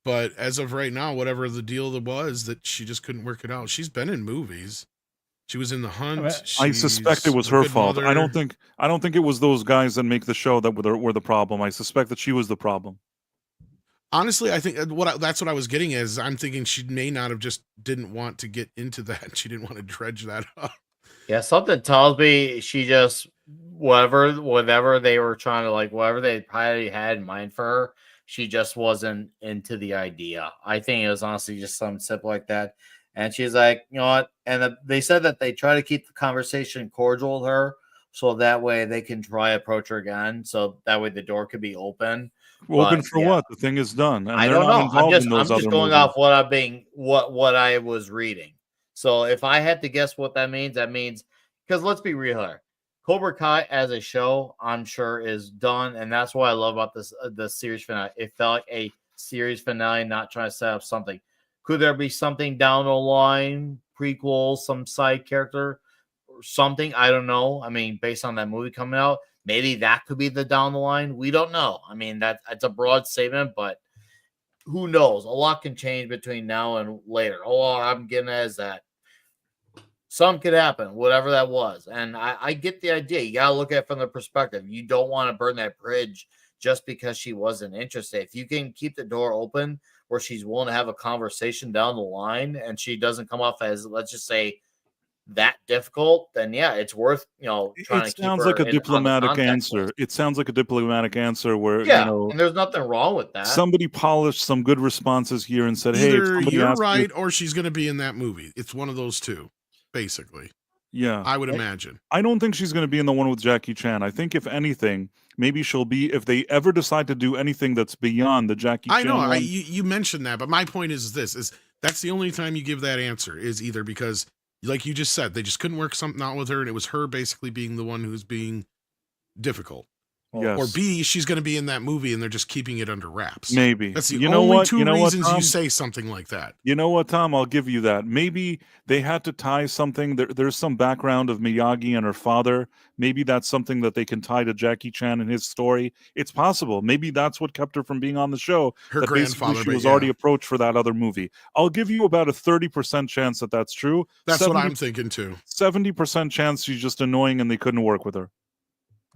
But as of right now, whatever the deal that was, that she just couldn't work it out. She's been in movies. She was in The Hunt. I suspect it She's was A her Good fault. I Mother. don't think it was those guys that make the show that were the problem. I suspect that she was the problem. Honestly, I think that's what I was getting at is I'm thinking she may not have just didn't want to get into that. She didn't want to dredge that up. Yeah, something tells me she just whatever they were trying to like, whatever they probably had in mind for her, she just wasn't into the idea. I think it was honestly just something simple like that. And she's like, you know what? And they said that they try to keep the conversation cordial with her, so that way they can try approach her again, so that way the door could be open. Open But, for yeah. what? The thing is done. And I they're don't not know. involved in I'm those just other going movies. off what I was reading. So if I had to guess what that means because let's be real here, Cobra Kai as a show, I'm sure is done, and that's what I love about this the series finale. It felt like a series finale, not trying to set up something. Could there be something down the line, prequel, some side character, or something? I don't know. I mean, based on that movie coming out, maybe that could be the down the line. We don't know. I mean, that's a broad statement, but who knows? A lot can change between now and later. All I'm getting at is that some could happen, whatever that was. And I get the idea. You got to look at it from the perspective. You don't want to burn that bridge just because she wasn't interested. If you can keep the door open where she's willing to have a conversation down the line and she doesn't come off as, let's just say, that difficult, then yeah, it's worth, trying to It keep sounds her like a on the diplomatic contact answer. list. It sounds like a diplomatic answer where Yeah, you know and there's nothing wrong with that. somebody polished some good responses here and said, "Hey, if Either somebody you're asks you-" right or she's going to be in that movie. It's one of those two, basically. Yeah, I would imagine. I don't think she's going to be in the one with Jackie Chan. I think if anything, maybe she'll be if they ever decide to do anything that's beyond the Jackie I Chan. know. one. You mentioned that, but my point is this: is that's the only time you give that answer is either because, like you just said, they just couldn't work something out with her, and it was her basically being the one who's being difficult, Yes. or B, she's going to be in that movie and they're just keeping it under wraps. Maybe. That's the You know only what? two You know what, reasons you Tom? say something like that. You know what, Tom? I'll give you that. Maybe they had to tie something. There's some background of Miyagi and her father. Maybe that's something that they can tie to Jackie Chan and his story. It's possible. Maybe that's what kept her from being on the show. Her that basically grandfather, she but was yeah. already approached for that other movie. I'll give you about a 30% chance that that's true. That's what I'm thinking too. 70% chance she's just annoying and they couldn't work with her.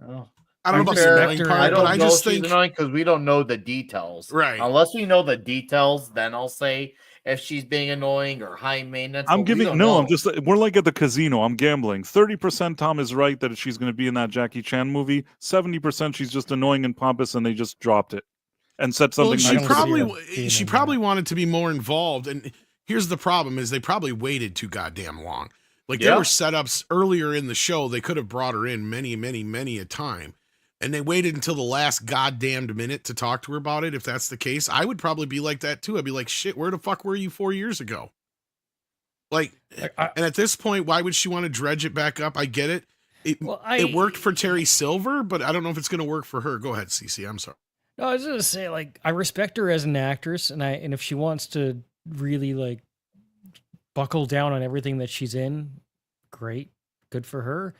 Oh, I don't know about the Fair. annoying Spectre- part, I but don't I know just if she's think annoying because we don't know the details. Right. Unless we know the details, then I'll say if she's being annoying or high maintenance. I'm but we giving don't no. know. I'm just. We're like at the casino. I'm gambling. 30% Tom is right that she's going to be in that Jackie Chan movie. 70% she's just annoying and pompous, and they just dropped it and said well, something. she I don't see nicer. her probably being she in probably that. wanted to be more involved. And here's the problem: is they probably waited too goddamn long. Like Yeah. there were setups earlier in the show. They could have brought her in many a time. And they waited until the last goddamned minute to talk to her about it. If that's the case, I would probably be like that too. I'd be like, shit, where the fuck were you 4 years ago? Like, and at this point, why would she want to dredge it back up? I get it. It worked for Terry Silver, but I don't know if it's going to work for her. Go ahead, Cece. I'm sorry. No, I was gonna say, like, I respect her as an actress, and if she wants to really like buckle down on everything that she's in, great, good for her.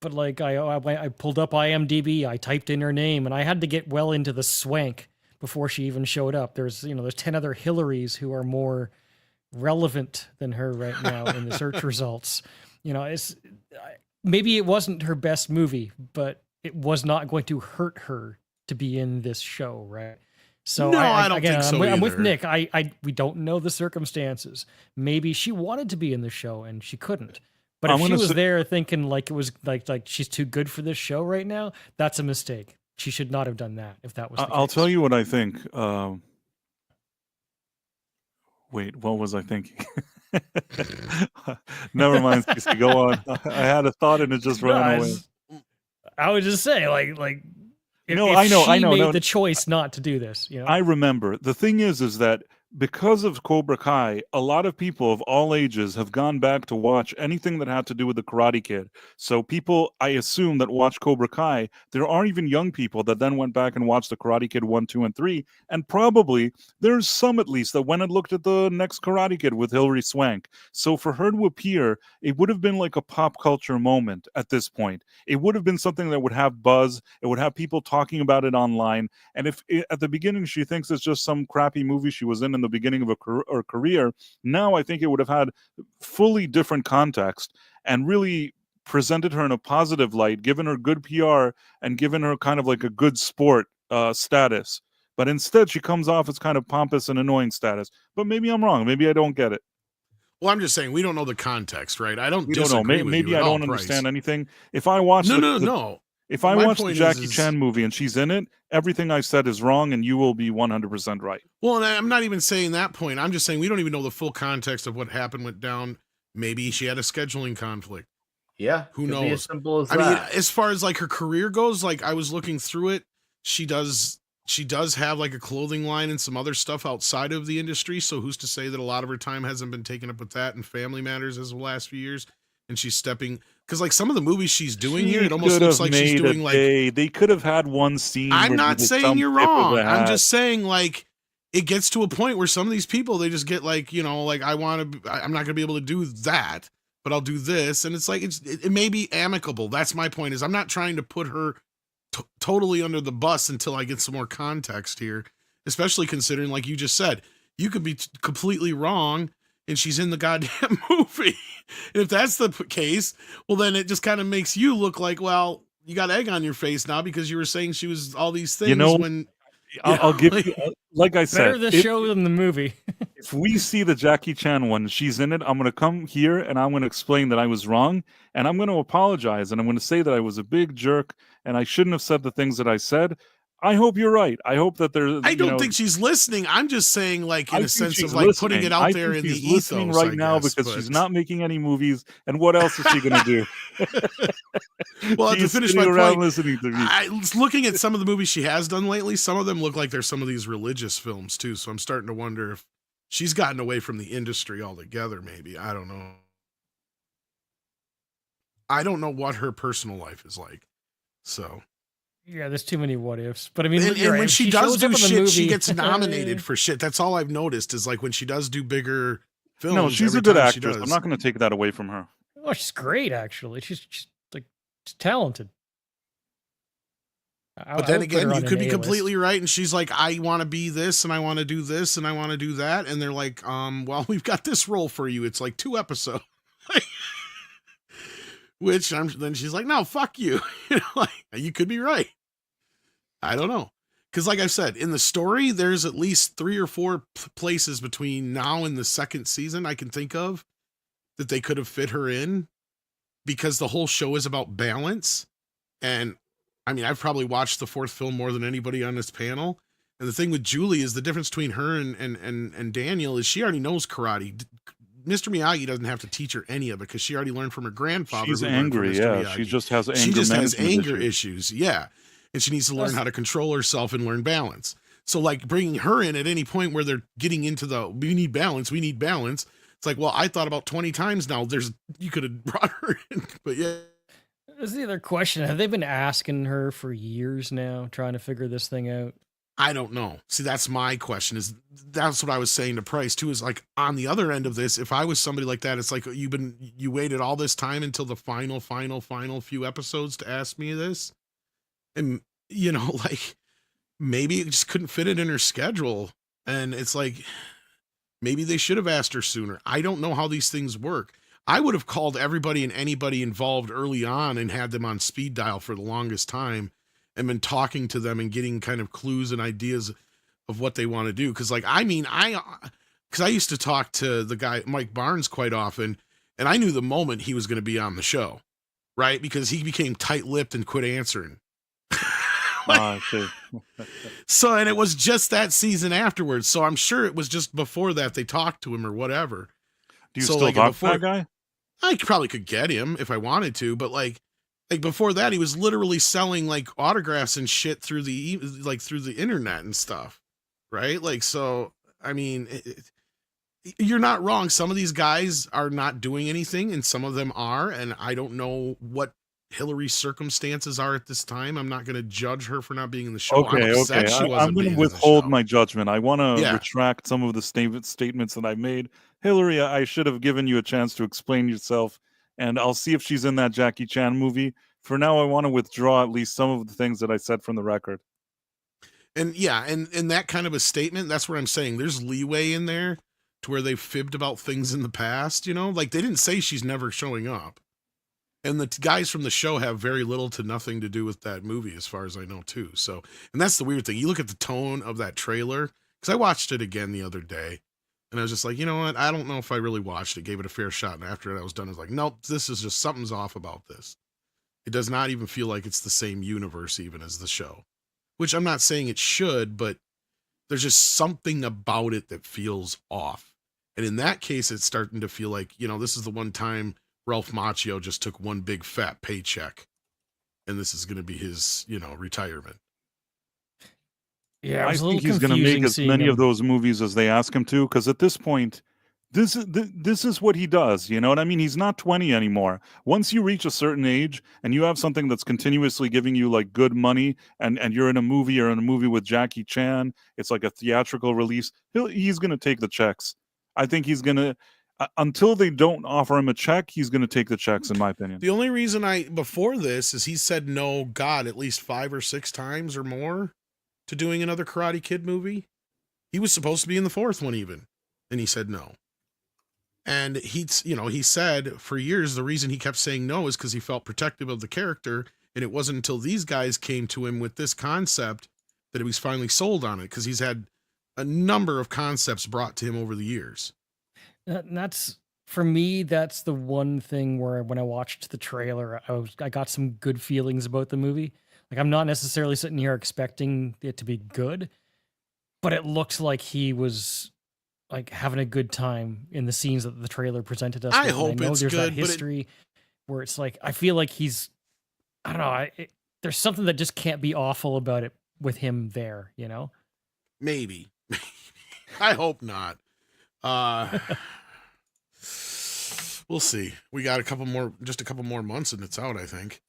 But like, I pulled up IMDb, I typed in her name, and I had to get well into the swank before she even showed up. There's 10 other Hillarys who are more relevant than her right now in the search results. Maybe it wasn't her best movie, but it was not going to hurt her to be in this show, right? So No, I don't think so I'm with either. Nick. We don't know the circumstances. Maybe she wanted to be in the show and she couldn't. But I'm if she gonna was say- there thinking like it was like she's too good for this show right now, that's a mistake. She should not have done that if that was the I'll case. tell you what I think. Wait, what was I thinking? Never mind, Cece, go on. I had a thought and it just No, ran away. I would just say like if, No, if I know, she I know, made no. the choice not to do this, I remember. The thing is that because of Cobra Kai, a lot of people of all ages have gone back to watch anything that had to do with the Karate Kid. So people, I assume, that watch Cobra Kai, there are even young people that then went back and watched the Karate Kid 1, 2, and 3. And probably there's some at least that went and looked at the next Karate Kid with Hilary Swank. So for her to appear, it would have been like a pop culture moment at this point. It would have been something that would have buzz. It would have people talking about it online. And if at the beginning she thinks it's just some crappy movie she was in the beginning of her career, now I think it would have had fully different context and really presented her in a positive light, given her good PR and given her kind of like a good sport status. But instead, she comes off as kind of pompous and annoying status. But maybe I'm wrong. Maybe I don't get it. Well, I'm just saying we don't know the context, right? I don't We don't know. disagree with Maybe you I at all, don't Bryce. understand anything. If I watch No. If I My watch the point Jackie is- Chan movie and she's in it, everything I said is wrong, and you will be 100% right. Well, and I'm not even saying that point. I'm just saying we don't even know the full context of what went down. Maybe she had a scheduling conflict. Yeah. Who could be knows? as simple as I that. mean, as far as like her career goes, like I was looking through it, she does have like a clothing line and some other stuff outside of the industry. So who's to say that a lot of her time hasn't been taken up with that and family matters as the last few years? And she's stepping because like some of the movies she's doing here, it almost could looks have like she's made a doing like. day. They could have had one scene. I'm where not they did saying some you're tip of wrong. the I'm hat. just saying like it gets to a point where some of these people they just get like like I'm not gonna be able to do that, but I'll do this, and it's like it may be amicable. That's my point. Is I'm not trying to put her totally under the bus until I get some more context here, especially considering like you just said, you could be completely wrong. And she's in the goddamn movie. And if that's the case, well, then it just kind of makes you look like, well, you got egg on your face now because you were saying she was all these things when. I'll give you, like I better said, the show than the movie. if we see the Jackie Chan one, she's in it, I'm going to come here and I'm going to explain that I was wrong. And I'm going to apologize. And I'm going to say that I was a big jerk and I shouldn't have said the things that I said. I hope you're right. I hope that there's. I don't think she's listening. I'm just saying, like, in I a think sense she's of like listening. putting it I out there in think the she's listening ethos right now because she's not making any movies. And what else is she going to do? Well, to She's finish sitting my around point, listening to me. I was looking at some of the movies she has done lately. Some of them look like they're some of these religious films too. So I'm starting to wonder if she's gotten away from the industry altogether. Maybe I don't know. I don't know what her personal life is like. So. Yeah, there's too many what ifs. But I mean, And you're right. when If she does shows up do in the shit, she movie- gets nominated for shit. That's all I've noticed is like when she does do bigger films. No, she's every a good time she actress. I'm does. not going to take that away from her. Oh, she's great, actually. She's like she's talented. But then again, you could be completely right. And she's like, I want to be this and I want to do this and I want to do that. And they're like, well, we've got this role for you. It's like 2 episodes. Which then she's like, no, fuck you. Like, you could be right. I don't know. Because, like I said, in the story, there's at least 3 or 4 places between now and the second season I can think of that they could have fit her in, because the whole show is about balance. And I mean, I've probably watched the 4th film more than anybody on this panel. And the thing with Julie is the difference between her and Daniel is she already knows karate. Mr. Miyagi doesn't have to teach her any of it because she already learned from her grandfather. She's who learned from angry, Mr. yeah. Miyagi. She just has anger She just has management anger issues. issues, yeah. And she needs to learn how to control herself and learn balance. So, like, bringing her in at any point where they're getting into the we need balance. It's like, well, I thought about 20 times now. You could have brought her in, but yeah. That's the other question. Have they been asking her for years now, trying to figure this thing out? I don't know. See, that's my question. That's what I was saying to Price too, is like, on the other end of this, if I was somebody like that, it's like you waited all this time until the final few episodes to ask me this. And like, maybe it just couldn't fit it in her schedule. And it's like, maybe they should have asked her sooner. I don't know how these things work. I would have called everybody and anybody involved early on and had them on speed dial for the longest time and been talking to them and getting kind of clues and ideas of what they want to do. Cause because I used to talk to the guy, Mike Barnes, quite often, and I knew the moment he was going to be on the show, right? Because he became tight-lipped and quit answering. I see. So, and it was just that season afterwards. So I'm sure it was just before that they talked to him or whatever. Do you So, still like, talk to before- that guy? I probably could get him if I wanted to, but like before that, he was literally selling like autographs and shit through the internet and stuff, right? Like, so I mean, you're not wrong. Some of these guys are not doing anything, and some of them are, and I don't know what Hillary's circumstances are at this time. I'm not going to judge her for not being in the show. Okay, I'm upset okay. she I'm wasn't going being to in the withhold show. my judgment. I want to Yeah. retract some of the statements that I made. Hillary, I should have given you a chance to explain yourself, and I'll see if she's in that Jackie Chan movie. For now, I want to withdraw at least some of the things that I said from the record. And yeah, and that kind of a statement, that's what I'm saying. There's leeway in there to where they've fibbed about things in the past, like they didn't say she's never showing up. And the guys from the show have very little to nothing to do with that movie, as far as I know, too. So, and that's the weird thing. You look at the tone of that trailer, because I watched it again the other day, and I was just like, you know what? I don't know if I really watched it, gave it a fair shot. And after I was done, I was like, nope, this is just something's off about this. It does not even feel like it's the same universe even as the show, which I'm not saying it should, but there's just something about it that feels off. And in that case, it's starting to feel like, this is the one time Ralph Macchio just took one big fat paycheck, and this is going to be his, retirement. Yeah, it I was a little think he's going to make confusing as seeing many of him. those movies as they ask him to, because at this point, this is what he does. You know what I mean? He's not 20 anymore. Once you reach a certain age and you have something that's continuously giving you like good money, and you're in a movie with Jackie Chan, it's like a theatrical release, he's going to take the checks. I think he's going to, until they don't offer him a check, he's going to take the checks, in my opinion. The only reason before this is he said no, God, at least 5 or 6 times or more to doing another Karate Kid movie. He was supposed to be in the 4th one even, and he said no. And he said for years the reason he kept saying no is because he felt protective of the character, and it wasn't until these guys came to him with this concept that he was finally sold on it, because he's had a number of concepts brought to him over the years. And that's, for me, that's the one thing where when I watched the trailer, I got some good feelings about the movie. Like, I'm not necessarily sitting here expecting it to be good, but it looked like he was like having a good time in the scenes that the trailer presented us. I with. And hope know it's there's good, that but history where it's like, I feel like he's, I don't know, there's something that just can't be awful about it with him there, Maybe. I hope not. We'll see. We got just a couple more months and it's out, I think.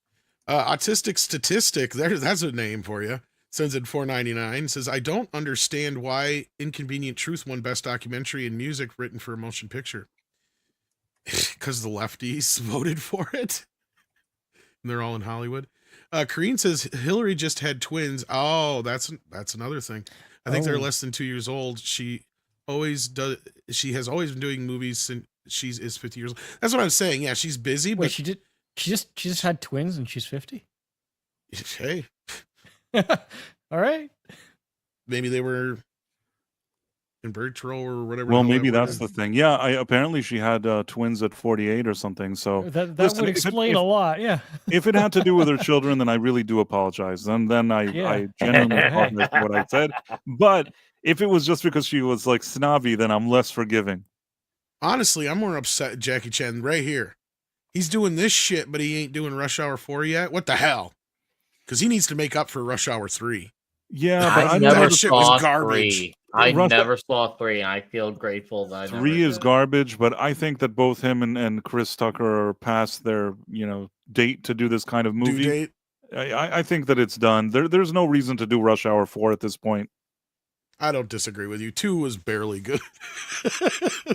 Autistic Statistic, that's a name for you. Sends in $4.99. Says, I don't understand why Inconvenient Truth won Best Documentary and Music written for a motion picture. Because the lefties voted for it. And they're all in Hollywood. Kareen says, Hillary just had twins. Oh, that's another thing. I think they're less than 2 years old. She has always been doing movies since she is 50 years old. That's what I'm saying. Yeah, she's busy. Wait, But she just had twins and she's 50? hey, All right. Maybe they were in vitro or whatever. Well, the hell maybe that word that's is. the thing. Yeah, apparently she had twins at 48 or something. So That listen, would if it- explain if- a lot. Yeah. if it had to do with her children, then I really do apologize. Then I Yeah. genuinely Hey. apologize for what I said. But if it was just because she was like snobby, then I'm less forgiving. Honestly, I'm more upset at Jackie Chan right here. He's doing this shit, but he ain't doing Rush Hour 4 yet. What the hell? Because he needs to make up for Rush Hour 3. Yeah, but I I never that shit was saw garbage. 3. I Rush- never saw 3, and I feel grateful that I never 3 is did. garbage, but I think that both him and Chris Tucker are past their date to do this kind of Due movie. date. I think that it's done. There's no reason to do Rush Hour 4 at this point. I don't disagree with you. 2 was barely good.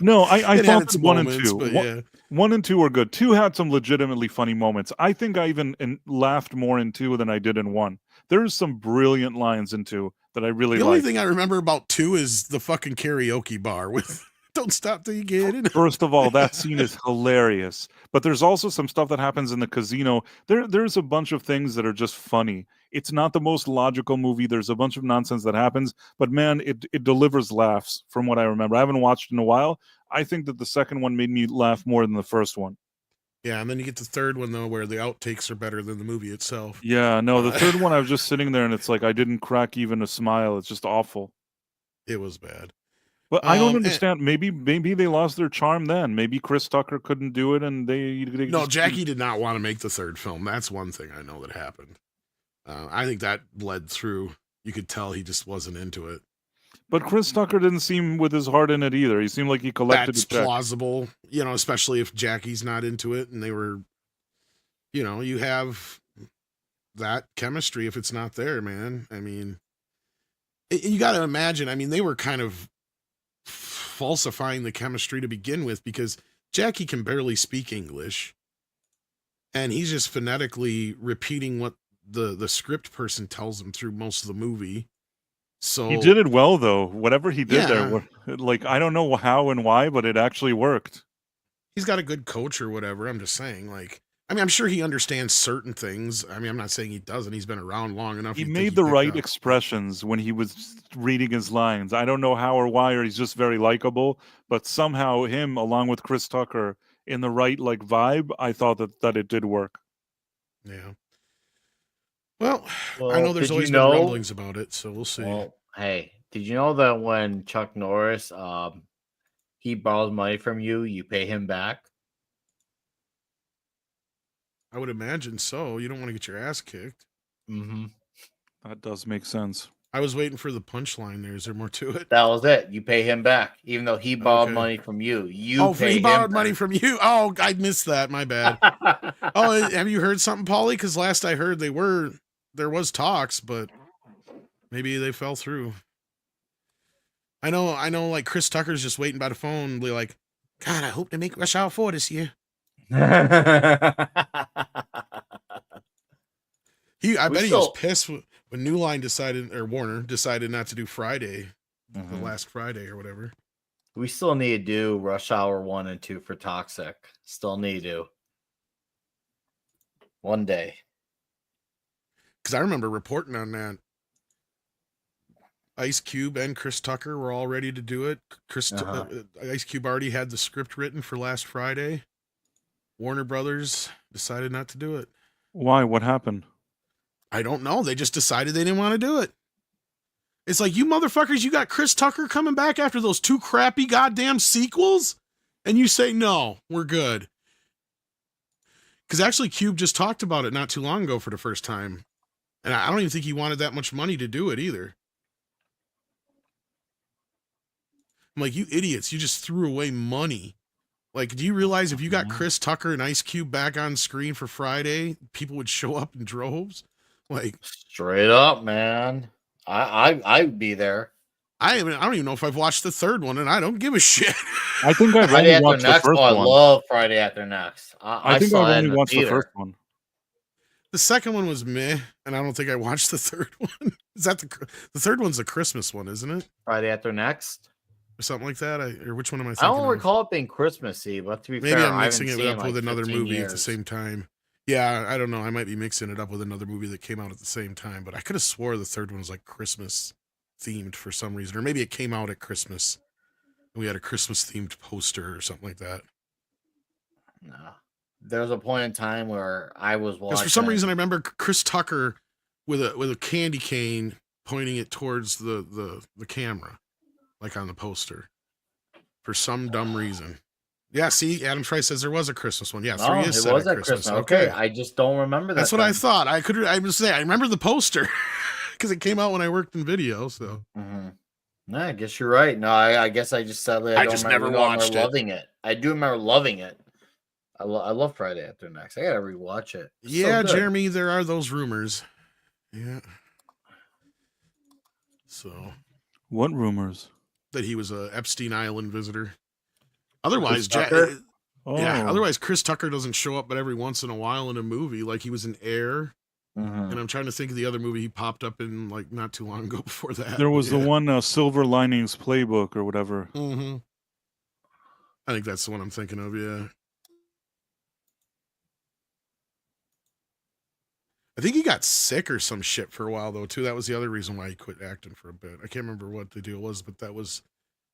No, I It had thought its that 1 and moments, 2. but One- yeah. 1 and 2 were good. 2 had some legitimately funny moments. I think I even laughed more in 2 than I did in 1. There's some brilliant lines in 2 that I really The only like. thing I remember about 2 is the fucking karaoke bar with "Don't Stop Till You Get It." First of all, that scene is hilarious. But there's also some stuff that happens in the casino. There's a bunch of things that are just funny. It's not the most logical movie. There's a bunch of nonsense that happens, but man, it delivers laughs from what I remember. I haven't watched in a while. I think that the second one made me laugh more than the first one. Yeah, and then you get the third one though, where the outtakes are better than the movie itself. Yeah, no, the third one I was just sitting there and it's like I didn't crack even a smile. It's just awful. It was bad. But I don't and- understand. Maybe they lost their charm then. Maybe Chris Tucker couldn't do it, and they No, just- Jackie did not want to make the third film. That's one thing I know that happened. I think that bled through. You could tell he just wasn't into it. But Chris Tucker didn't seem with his heart in it either. He seemed like he collected That's a check. plausible, especially if Jackie's not into it and they were, you have that chemistry if it's not there, man. I mean, you got to imagine, they were kind of falsifying the chemistry to begin with because Jackie can barely speak English and he's just phonetically repeating what the script person tells him through most of the movie. So He did it well though. Whatever he did Yeah. there, like I don't know how and why, but it actually worked. he's got a good coach or whatever. I'm just saying, I'm sure he understands certain things. I'm not saying he doesn't. He's been around long enough. He you'd think made he'd the pick right up. expressions when he was reading his lines. I don't know how or why, or he's just very likable. But somehow, him along with Chris Tucker in the right vibe, I thought that it did work. Yeah. Well, I Well, know there's did always you been know- rumblings about it, so we'll see. Well, hey, did you know that when Chuck Norris he borrows money from you, you pay him back? I would imagine so. You don't want to get your ass kicked. Mm-hmm. That does make sense. I was waiting for the punchline there. Is there more to it? That was it. You pay him back, even though he borrowed Okay. money from you. You Oh, pay he him borrowed money back. from you. Oh, I missed that. My bad. Oh, have you heard something, Paulie? Because last I heard there was talks, but maybe they fell through. I know. Like Chris Tucker's just waiting by the phone, be like, God, I hope they make Rush Hour 4 this year. I We bet he was still- pissed when New Line decided, or Warner decided not to do Friday, the Mhm. last Friday or whatever. We still need to do Rush Hour 1 and 2 for Toxic. Still need to. One day. Because I remember reporting on that. Ice Cube and Chris Tucker were all ready to do it. Ice Cube already had the script written for last Friday. Warner Brothers decided not to do it. Why? What happened? I don't know. They just decided they didn't want to do it. It's like, you motherfuckers, you got Chris Tucker coming back after those 2 crappy goddamn sequels? And you say, no, we're good. Because actually, Cube just talked about it not too long ago for the first time. And I don't even think he wanted that much money to do it either. I'm like, you idiots, you just threw away money. Like, do you realize if you got Chris Tucker and Ice Cube back on screen for Friday, people would show up in droves? Like, Straight up, man. I'd be there. I don't even know if I've watched the third one, and I don't give a shit. I think I've Friday only After watched the Next. first Oh, I one. love Friday After Next. I think saw I've it only in watched the theater. first one. The second one was meh, and I don't think I watched the third one. Is that the third one's the Christmas one, isn't it? Friday After Next. Or something like that? Or which one am I I thinking don't of? recall it being Christmassy, but to be Maybe fair, I'm I mixing haven't it seen up in, with like, another 15 movie at the years. same time. Yeah, I don't know. I might be mixing it up with another movie that came out at the same time, but I could have swore the third one was like Christmas themed for some reason, or maybe it came out at Christmas. We had a Christmas themed poster or something like that. No. There was a point in time where I was watching. Because for some reason I remember Chris Tucker with a candy cane pointing it towards the camera, like on the poster, for some dumb reason. Yeah, see, Adam Fry says there was a Christmas one. Yeah, No, 3 it is set was at at Christmas. Okay, I just don't remember that. That's what I thought. I was saying I remember the poster because it came out when I worked in video. So No, I guess you're right. No, I guess I just sadly I just remember never watched it. loving it. I do remember loving it. I love Friday After Next. I gotta rewatch it. It's so yeah, good. Jeremy, there are those rumors. Yeah. So What rumors? that he was a Epstein Island visitor. Otherwise, Chris Tucker? Oh, yeah. Otherwise, Chris Tucker doesn't show up, but every once in a while in a movie, like he was in Air. Mhm. And I'm trying to think of the other movie he popped up in, like not too long ago before that. there was Yeah. the one Silver Linings Playbook or whatever. Mm-hmm. I think that's the one I'm thinking of. Yeah. I think he got sick or some shit for a while though too. That was the other reason why he quit acting for a bit. I can't remember what the deal was, but that was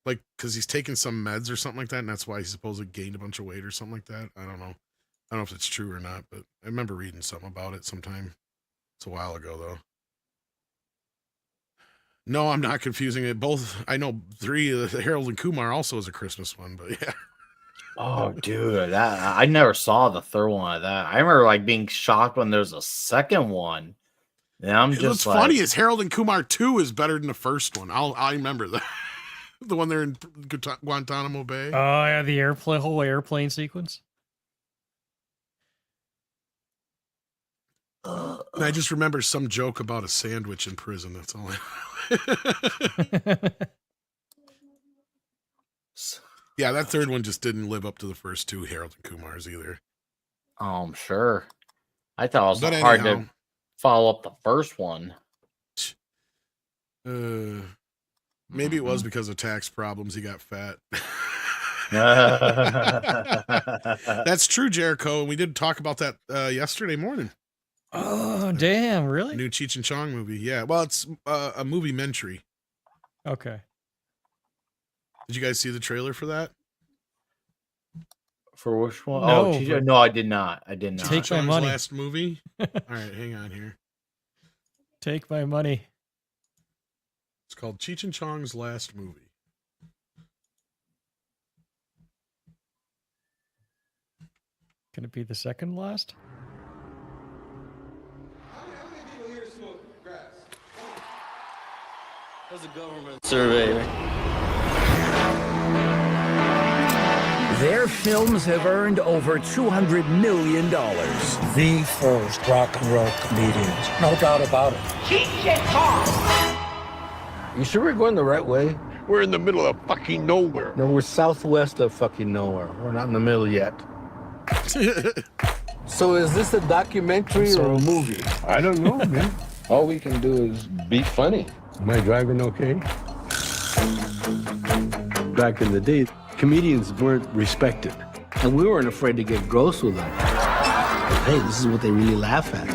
like because he's taking some meds or something like that, and that's why he supposedly gained a bunch of weight or something like that. I don't know. I don't know if it's true or not, but I remember reading something about it sometime. It's a while ago though. No, I'm not confusing it. Both I know 3 Harold and Kumar also is a Christmas one, but yeah. Oh, dude, I never saw the third one of that. I remember like being shocked when there's a second one. And I'm just What's like, funny is Harold and Kumar 2 is better than the first one. I remember that. The one there in Guantanamo Bay. Oh yeah, the whole airplane sequence. And I just remember some joke about a sandwich in prison. That's all. Yeah, that third one just didn't live up to the first 2 Harold and Kumars either. oh, I'm sure. I thought it was But hard anyhow. to follow up the first one. Maybe it was because of tax problems he got fat. That's true, Jericho. And we did talk about that yesterday morning. Oh damn! Really? New Cheech and Chong movie. Yeah. Well, it's a movie mentary. Okay. Did you guys see the trailer for that? For which one? No, Oh, for- no, I did not. I did not. Take my Chong's money. last movie. All right, hang on here. Take my money. It's called Cheech and Chong's Last Movie. Can it be the second last? Their films have earned over $200 million. The first rock and roll comedians, no doubt about it. You sure we're going the right way? We're in the middle of fucking nowhere. No, we're southwest of fucking nowhere. We're not in the middle yet. So is this a documentary or a movie? I don't know, man. All we can do is be funny. Am I driving okay? Back in the day, comedians weren't respected. And we weren't afraid to get gross with them. Hey, this is what they really laugh at.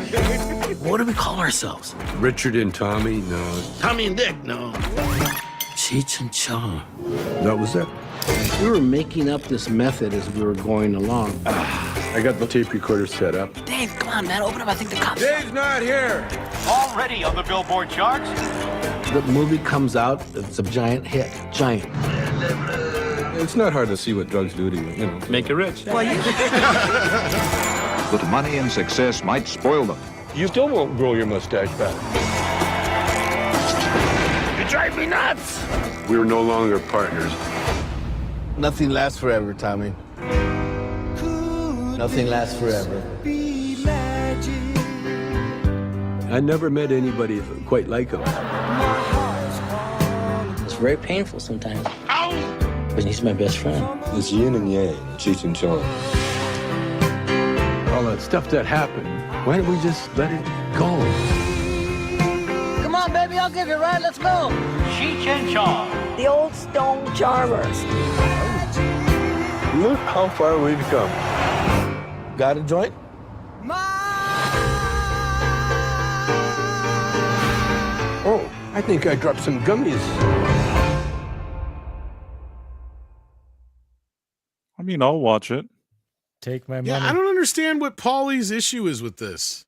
What do we call ourselves? Richard and Tommy, no. Tommy and Dick, no. Cheech and Chong. That was it. We were making up this method as we were going along. I got the tape recorder set up. Dave, come on, man, open up. I think the cops. Dave's not here! Already on the Billboard charts? The movie comes out, it's a giant hit. Giant. It's not hard to see what drugs do to you, you know. Make you rich. Well, you... But money and success might spoil them. You still won't grow your mustache back. You drive me nuts! We're no longer partners. Nothing lasts forever, Tommy. Nothing lasts forever. I never met anybody quite like him. It's very painful sometimes. But he's my best friend. It's yin and yang, Cheech and Chong. All that stuff that happened, why don't we just let it go? Come on, baby, I'll give you a ride. Let's go. Cheech and Chong. The old stone charmers. Look how far we've come. Got a joint? My I think I dropped some gummies. I mean, I'll watch it. Take my Yeah, money. I don't understand what Paulie's issue is with this.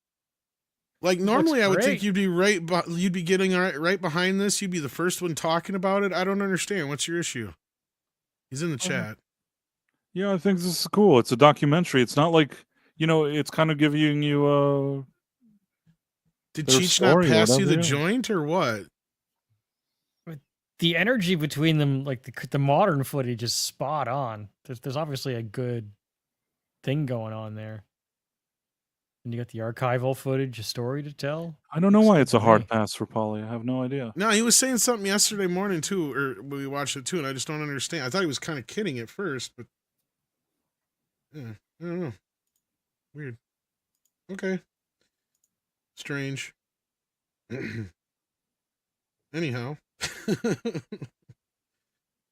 Like normally, I would think you'd be you'd be getting right behind this. You'd be the first one talking about it. I don't understand. What's your issue? He's in the chat. Yeah, I think this is cool. It's a documentary. It's not like, it's kind of giving you Did their Cheech not story, pass you whatever, the yeah. joint or what? The energy between them, like the modern footage, is spot on. There's obviously a good thing going on there. And you got the archival footage, a story to tell. I don't know Looks why good it's a to hard me. pass for Paulie. I have no idea. No, he was saying something yesterday morning too, or we watched it too, and I just don't understand. I thought he was kind of kidding at first, but yeah, I don't know. Weird. Okay. Strange. Anyhow,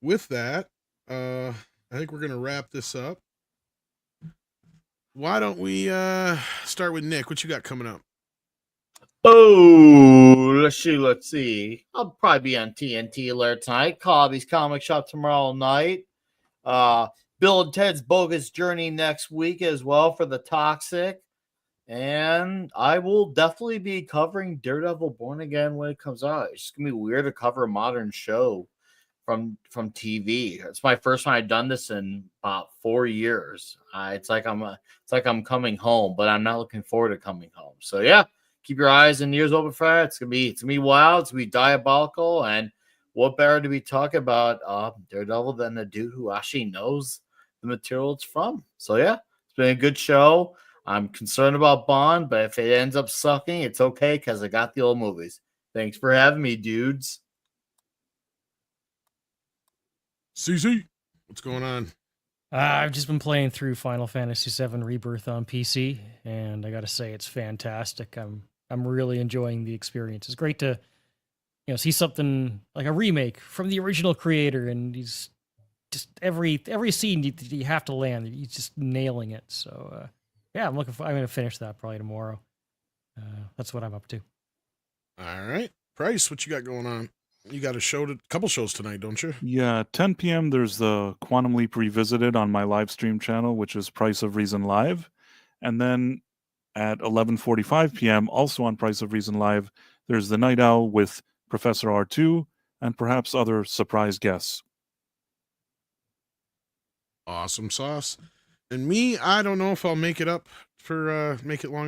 with that, I think we're gonna wrap this up. Why don't we start with Nick? What you got coming up? Oh, let's see. I'll probably be on TNT Alert tonight. Cobby's Comic Shop tomorrow night. Bill and Ted's Bogus Journey next week as well for the Toxic. And I will definitely be covering Daredevil Born Again when it comes out. It's gonna be weird to cover a modern show from TV. It's my first time I've done this in about 4 years. It's like I'm coming home, but I'm not looking forward to coming home. So yeah, keep your eyes and ears open for that. It's gonna be wild. It's gonna be diabolical. And what better to be talking about Daredevil than the dude who actually knows the material it's from? So yeah, it's been a good show. I'm concerned about Bond, but if it ends up sucking, it's okay because I got the old movies. Thanks for having me, dudes. CC, what's going on? I've just been playing through Final Fantasy VII Rebirth on PC, and I got to say it's fantastic. I'm really enjoying the experience. It's great to see something like a remake from the original creator, and he's just every scene you have to land, he's just nailing it. So yeah, I'm going to finish that probably tomorrow. That's what I'm up to. All right, Price, what you got going on? You got a couple shows tonight, don't you? Yeah, 10 p.m. there's the Quantum Leap Revisited on my live stream channel, which is Price of Reason Live. And then at 11:45 p.m., also on Price of Reason Live, there's the Night Owl with Professor R2 and perhaps other surprise guests. Awesome sauce. And me, I don't know if I'll make it long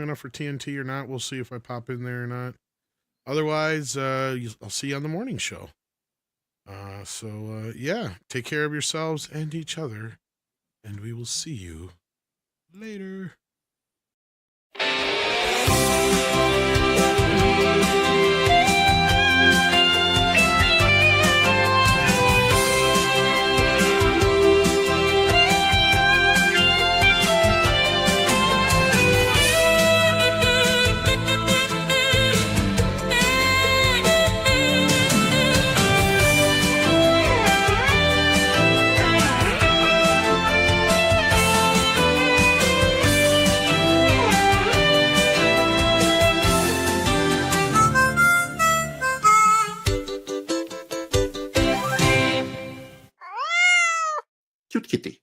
enough for TNT or not. We'll see if I pop in there or not. Otherwise, I'll see you on the morning show. So yeah, take care of yourselves and each other, and we will see you later. Cute kitty.